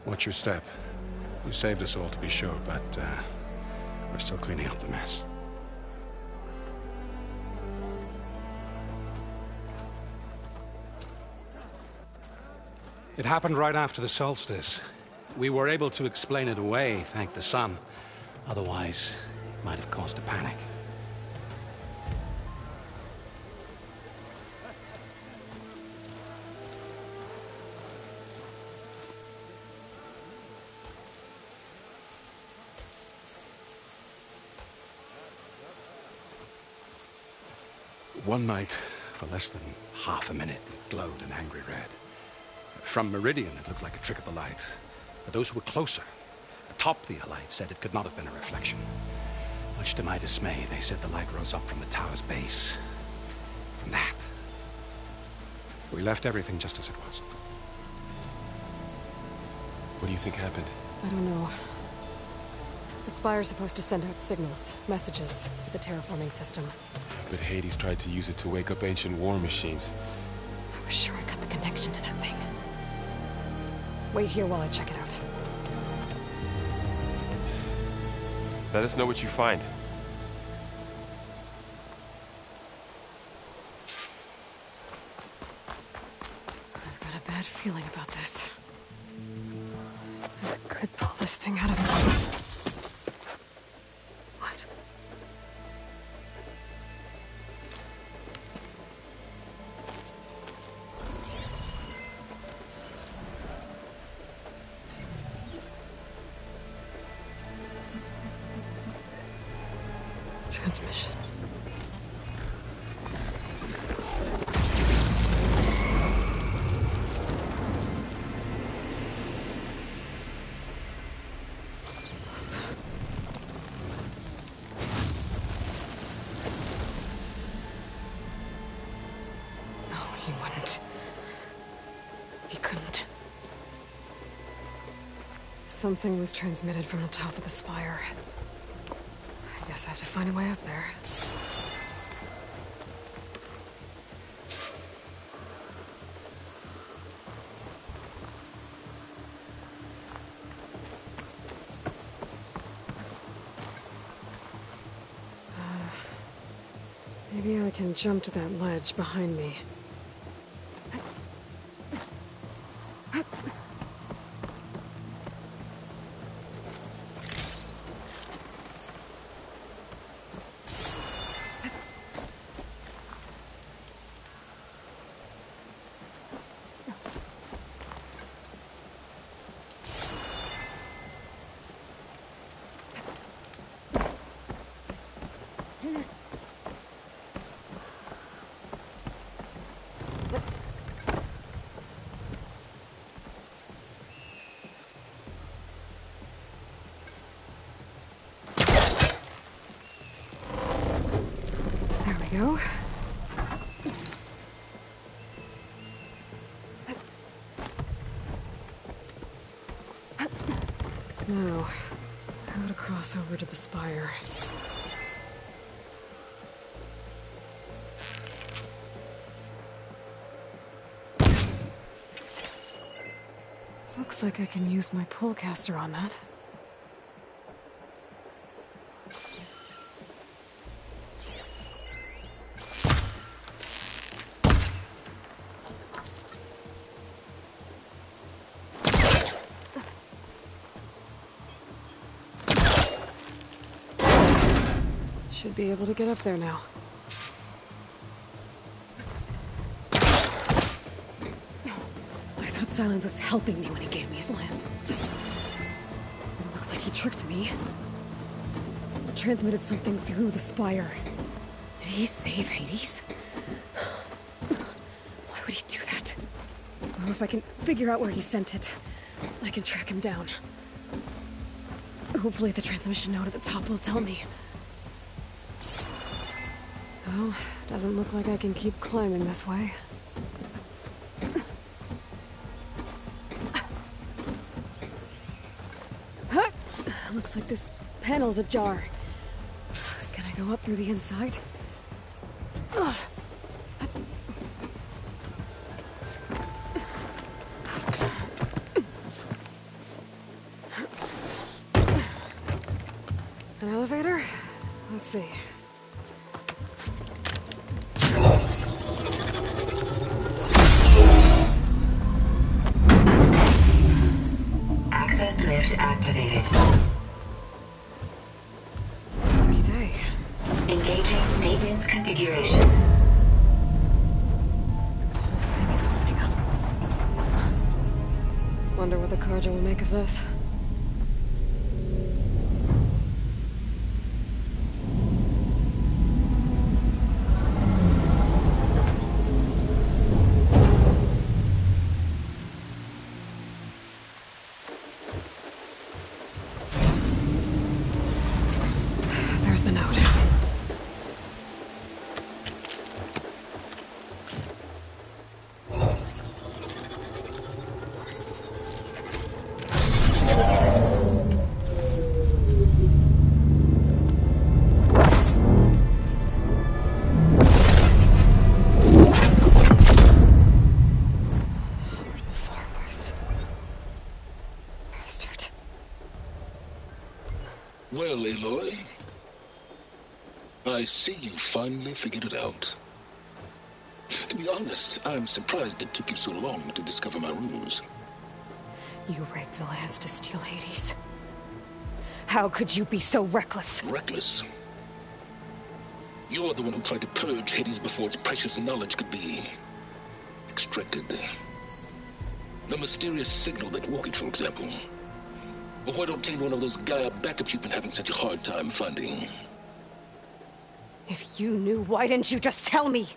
Watch your step. You saved us all, to be sure, but we're still cleaning up the mess. It happened right after the solstice. We were able to explain it away, thank the sun. Otherwise, it might have caused a panic. One night, for less than half a minute, it glowed an angry red. From Meridian, it looked like a trick of the light. But those who were closer, atop the light, said it could not have been a reflection. Much to my dismay, they said the light rose up from the tower's base. From that. We left everything just as it was.
What do you think happened?
I don't know. The Spire's supposed to send out signals, messages, for the terraforming system.
But Hades tried to use it to wake up ancient war machines.
I was sure I got the connection to that thing. Wait here while I check it out.
Let us know what you find.
I've got a bad feeling about this. I could pull this thing out of balance. What? Transmission. No, he wouldn't. He couldn't. Something was transmitted from the top of the spire. I guess I have to find a way up there. Maybe I can jump to that ledge behind me. Go. Now, how to cross over to the spire. Looks like I can use my pullcaster on that. Should be able to get up there now. I thought Silence was helping me when he gave me his lance. It looks like he tricked me. Transmitted something through the spire. Did he save Hades? Why would he do that? Well, if I can figure out where he sent it, I can track him down. Hopefully the transmission node at the top will tell me. Well, doesn't look like I can keep climbing this way. Looks like this panel's ajar. Can I go up through the inside? An elevator? Let's see.
Access lift activated.
Lucky day.
Engaging maintenance configuration.
The whole thing is opening up. Wonder what the Carja will make of this. There's the note. Sword of the Far West. Bastard.
Well, Aloy, I see you finally figured it out. To be honest, I'm surprised it took you so long to discover my ruse.
You raped the lands to steal Hades. How could you be so reckless?
Reckless? You're the one who tried to purge Hades before its precious knowledge could be extracted. The mysterious signal that woke it, for example. Or why to obtain one of those Gaia backups you've been having such a hard time finding.
If you knew, why didn't you just tell me?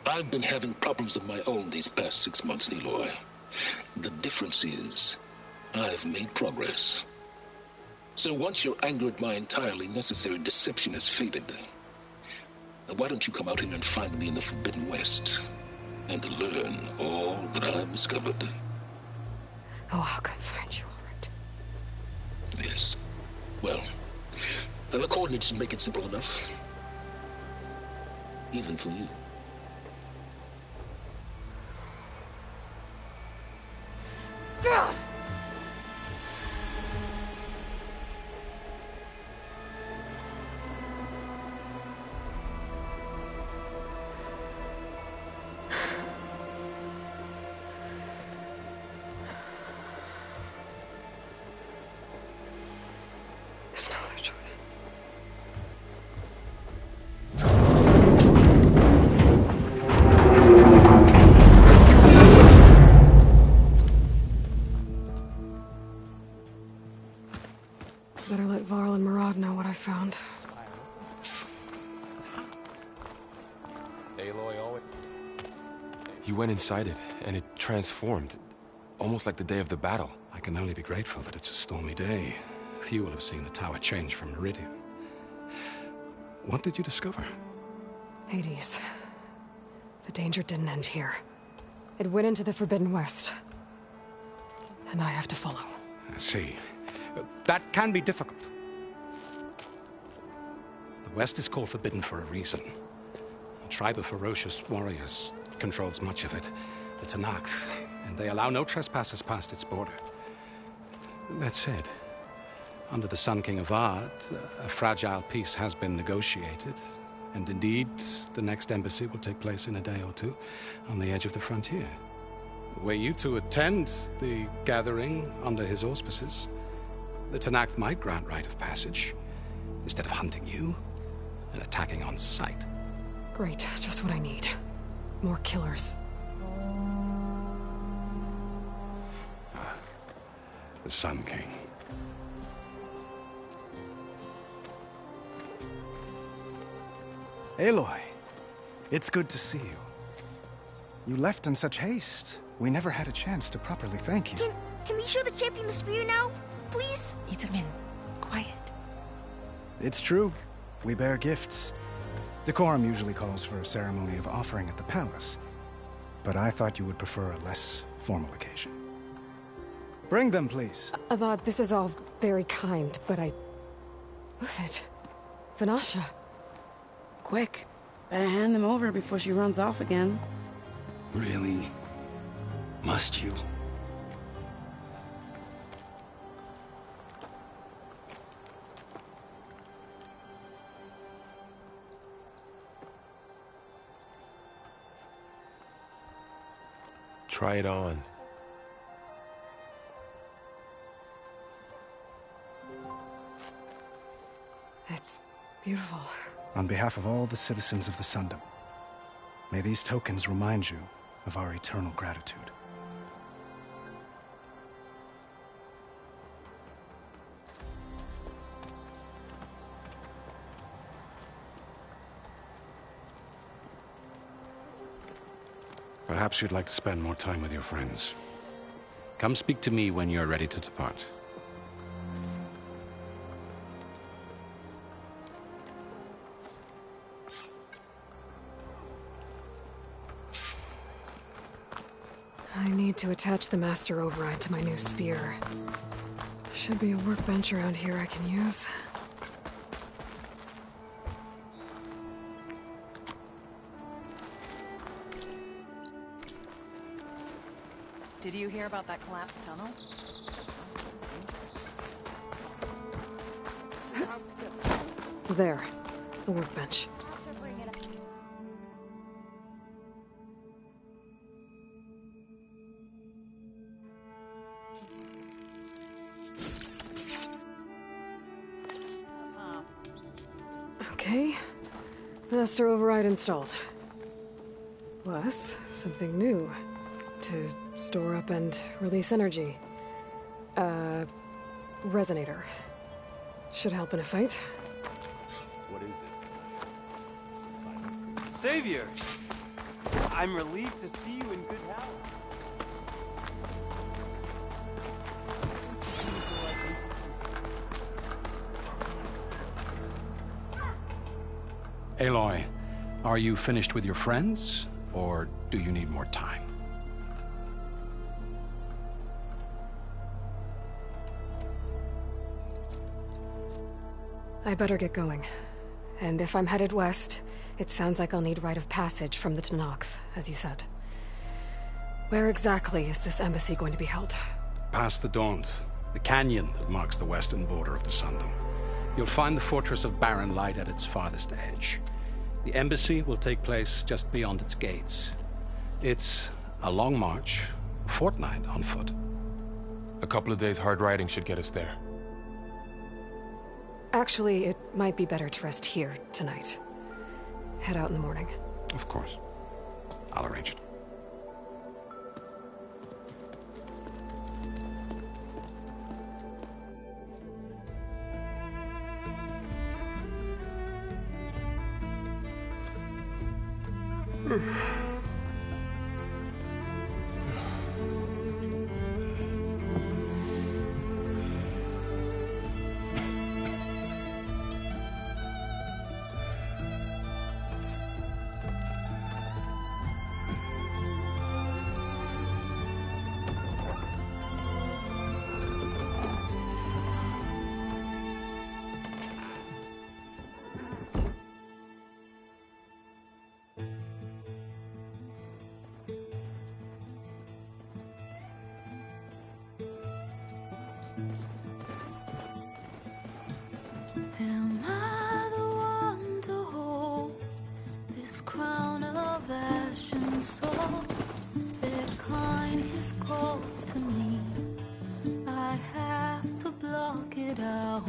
I've been having problems of my own these past 6 months, Aloy. The difference is, I've made progress. So once your anger at my entirely necessary deception has faded, why don't you come out here and find me in the Forbidden West and learn all that I've discovered?
Oh, I'll come find you, all right.
Yes. Well, and the coordinates make it simple enough. Even for you.
Gah! There's no other choice. Better let Varl and Murad know what I found.
He went inside it, and it transformed. Almost like the day of the battle.
I can only be grateful that it's a stormy day. Few will have seen the tower change from Meridian. What did you discover?
Hades. The danger didn't end here. It went into the Forbidden West. And I have to follow.
I see. That can be difficult. The West is called Forbidden for a reason. A tribe of ferocious warriors controls much of it, the Tenakth, and they allow no trespassers past its border. That said, under the Sun King of Ard, a fragile peace has been negotiated, and indeed, the next embassy will take place in a day or two on the edge of the frontier. Were you to attend the gathering under his auspices, the Tenakth might grant right of passage, instead of hunting you and attacking on sight.
Great, just what I need. More killers.
The Sun King.
Aloy, it's good to see you. You left in such haste. We never had a chance to properly thank you.
Can we show the champion the spear now? Please?
Itamin, quiet.
It's true. We bear gifts. Decorum usually calls for a ceremony of offering at the palace, but I thought you would prefer a less formal occasion. Bring them, please.
Avad, this is all very kind, but Who's it? Vanasha.
Quick. Better hand them over before she runs off again.
Really? Must you?
Try it on.
It's beautiful.
On behalf of all the citizens of the Sundom, may these tokens remind you of our eternal gratitude.
Perhaps you'd like to spend more time with your friends. Come speak to me when you're ready to depart.
I need to attach the master override to my new spear. Should be a workbench around here I can use.
Did you hear about that collapsed tunnel?
There. The workbench. Okay. Master override installed. Plus, something new. To store up and release energy. Resonator. Should help in a fight.
What is it?
Savior! I'm relieved to see you in good health.
Aloy, are you finished with your friends, or do you need more time?
I better get going. And if I'm headed west, it sounds like I'll need rite of passage from the Tenakth, as you said. Where exactly is this embassy going to be held?
Past the Daunt, the canyon that marks the western border of the Sundom. You'll find the fortress of Barren Light at its farthest edge. The embassy will take place just beyond its gates. It's a long march, a fortnight on foot.
A couple of days hard riding should get us there.
Actually, it might be better to rest here tonight. Head out in the morning.
Of course. I'll arrange it.
Am I the one to hold this crown of ash and soul? Their kindness calls to me. I have to block it out.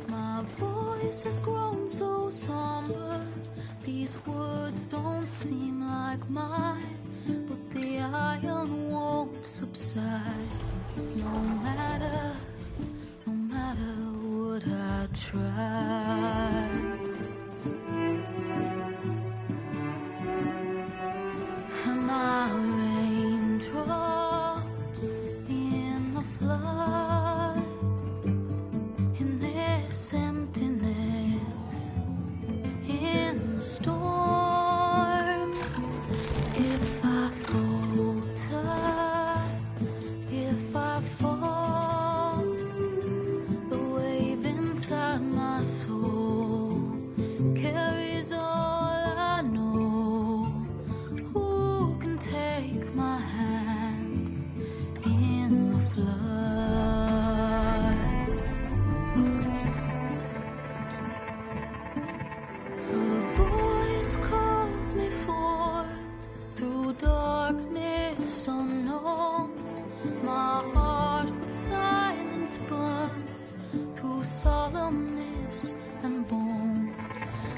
My voice has grown so somber. These words don't seem like mine, but the iron won't subside. No matter what I try. Am I raindrops in the flood? In this emptiness, in the storm. If I falter, if I fall, the wave inside my soul carries all I know. Who can take my hand in the flood? Her voice calls me forth through darkness unknown. My heart with silence burns through solemnness and bone.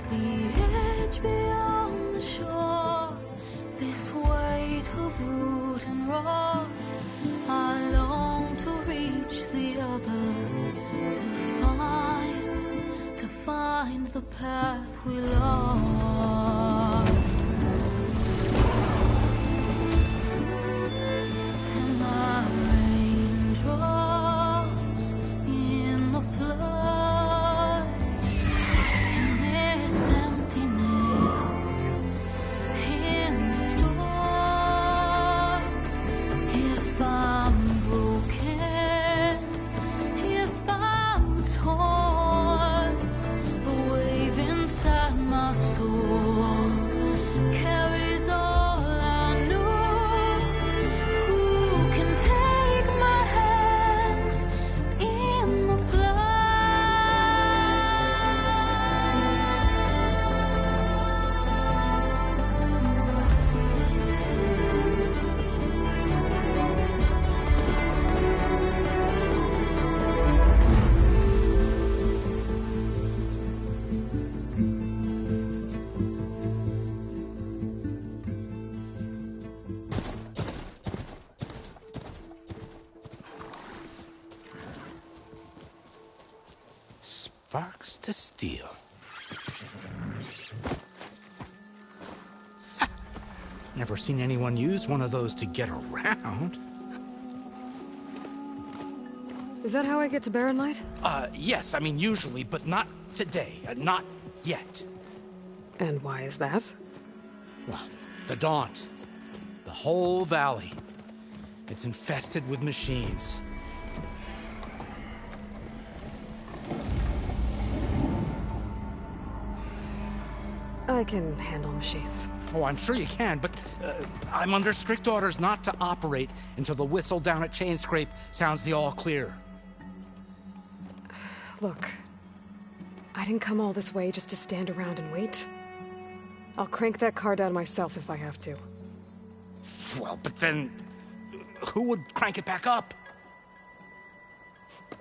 The edge beyond the shore, this weight of root and rock. I long to reach the other, to find the path we lost. Am I raindrops in the flood? In this emptiness, in the storm. If I'm broken, if I'm torn, the wave inside my soul carries all I know. Who can take my hand in the
Sparks to steel.
never seen anyone use one of those to get around.
Is that how I get to Barren Light?
Yes, I mean usually, but not today. Not yet.
And why is that?
Well, the Daunt. The whole valley. It's infested with machines.
I can handle machines.
Oh, I'm sure you can, but I'm under strict orders not to operate until the whistle down at Chainscrape sounds the all clear.
Look, I didn't come all this way just to stand around and wait. I'll crank that car down myself if I have to.
Well, but then who would crank it back up?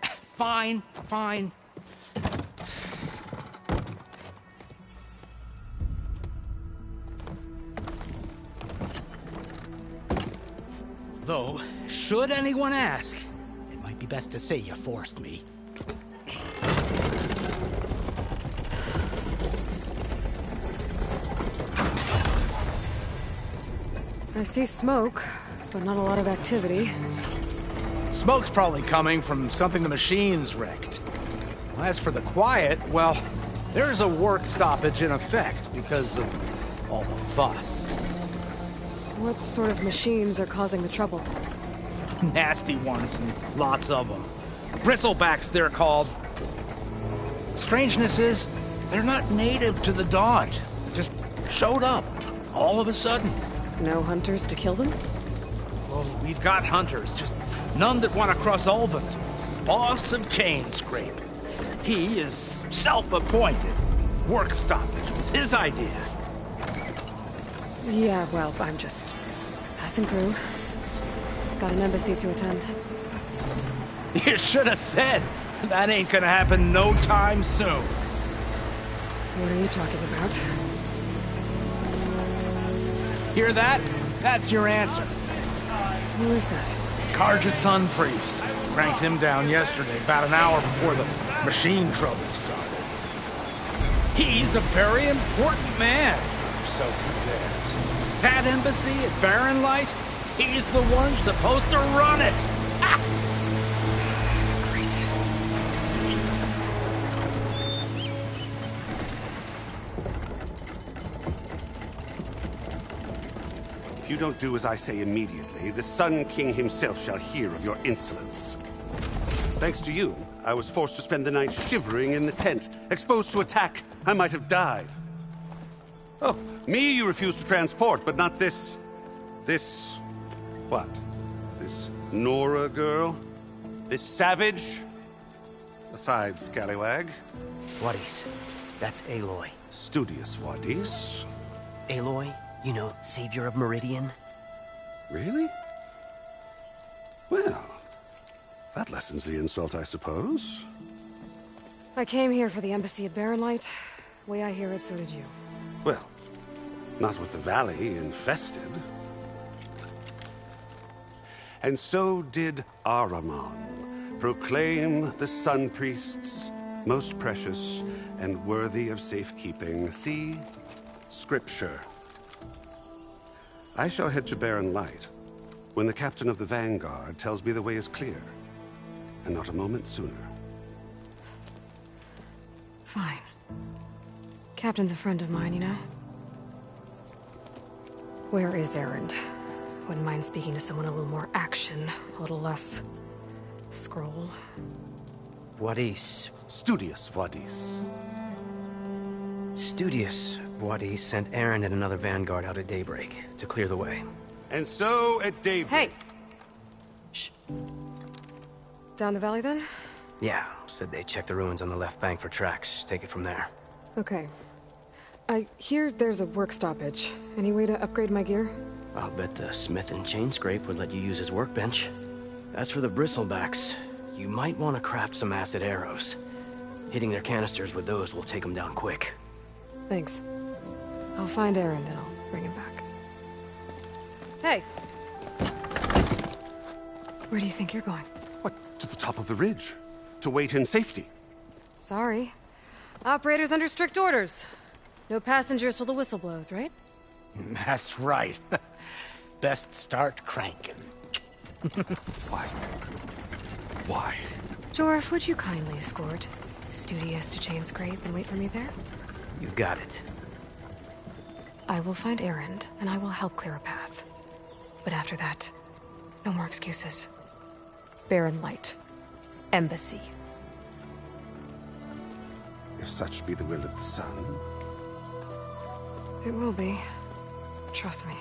Fine, fine. Though, should anyone ask, it might be best to say you forced me.
I see smoke, but not a lot of activity.
Smoke's probably coming from something the machines wrecked. As for the quiet, well, there's a work stoppage in effect because of all the fuss.
What sort of machines are causing the trouble?
Nasty ones, and lots of them. Bristlebacks, they're called. Strangeness is, they're not native to the Daunt. Just showed up, all of a sudden.
No hunters to kill them?
Well, we've got hunters, just none that want to cross over. Boss of Chainscrape. He is self-appointed. Work stoppage was his idea.
Yeah, well, I'm just passing through. Got an embassy to attend.
You should have said. That ain't gonna happen no time soon.
What are you talking about?
Hear that? That's your answer.
Who is that?
Karja's son priest. Cranked him down yesterday, about an hour before the machine trouble started. He's a very important man, so he says. That embassy at Barren Light, he's the one supposed to run it. Ah!
If you don't do as I say immediately, the Sun King himself shall hear of your insolence. Thanks to you, I was forced to spend the night shivering in the tent. Exposed to attack, I might have died. Oh, me you refuse to transport, but not this... what? This Nora girl? This savage? Aside, scallywag.
Wadis. That's Aloy.
Studious Wadis.
Aloy, you know, savior of Meridian.
Really? Well, that lessens the insult, I suppose.
I came here for the embassy at Barren Light. Way I hear it, so did you.
Well, not with the valley infested. And so did Ahriman, proclaim the Sun Priests most precious and worthy of safekeeping. See? Scripture. I shall head to Barren Light when the captain of the Vanguard tells me the way is clear, and not a moment sooner.
Fine. Captain's a friend of mine, you know? Where is Erend? Wouldn't mind speaking to someone a little more action, a little less... scroll.
Wadis.
Studious Wadis.
Studious Wadis sent Erend and another Vanguard out at daybreak to clear the way.
And so at daybreak...
Hey! Shh. Down the valley, then?
Yeah, said they checked the ruins on the left bank for tracks. Take it from there.
Okay. I hear there's a work stoppage. Any way to upgrade my gear?
I'll bet the smith in Chainscrape would let you use his workbench. As for the bristlebacks, you might want to craft some acid arrows. Hitting their canisters with those will take them down quick.
Thanks. I'll find Erend and I'll bring him back. Hey! Where do you think you're going?
What, to the top of the ridge? To wait in safety?
Sorry. Operator's under strict orders. No passengers till the whistle blows, right?
That's right. best start cranking.
Why? Why?
Jorf, would you kindly escort Studious to Chainscrape and wait for me there?
You got it.
I will find Erend, and I will help clear a path. But after that, no more excuses. Barren Light. Embassy.
If such be the will of the sun.
It will be. Trust me.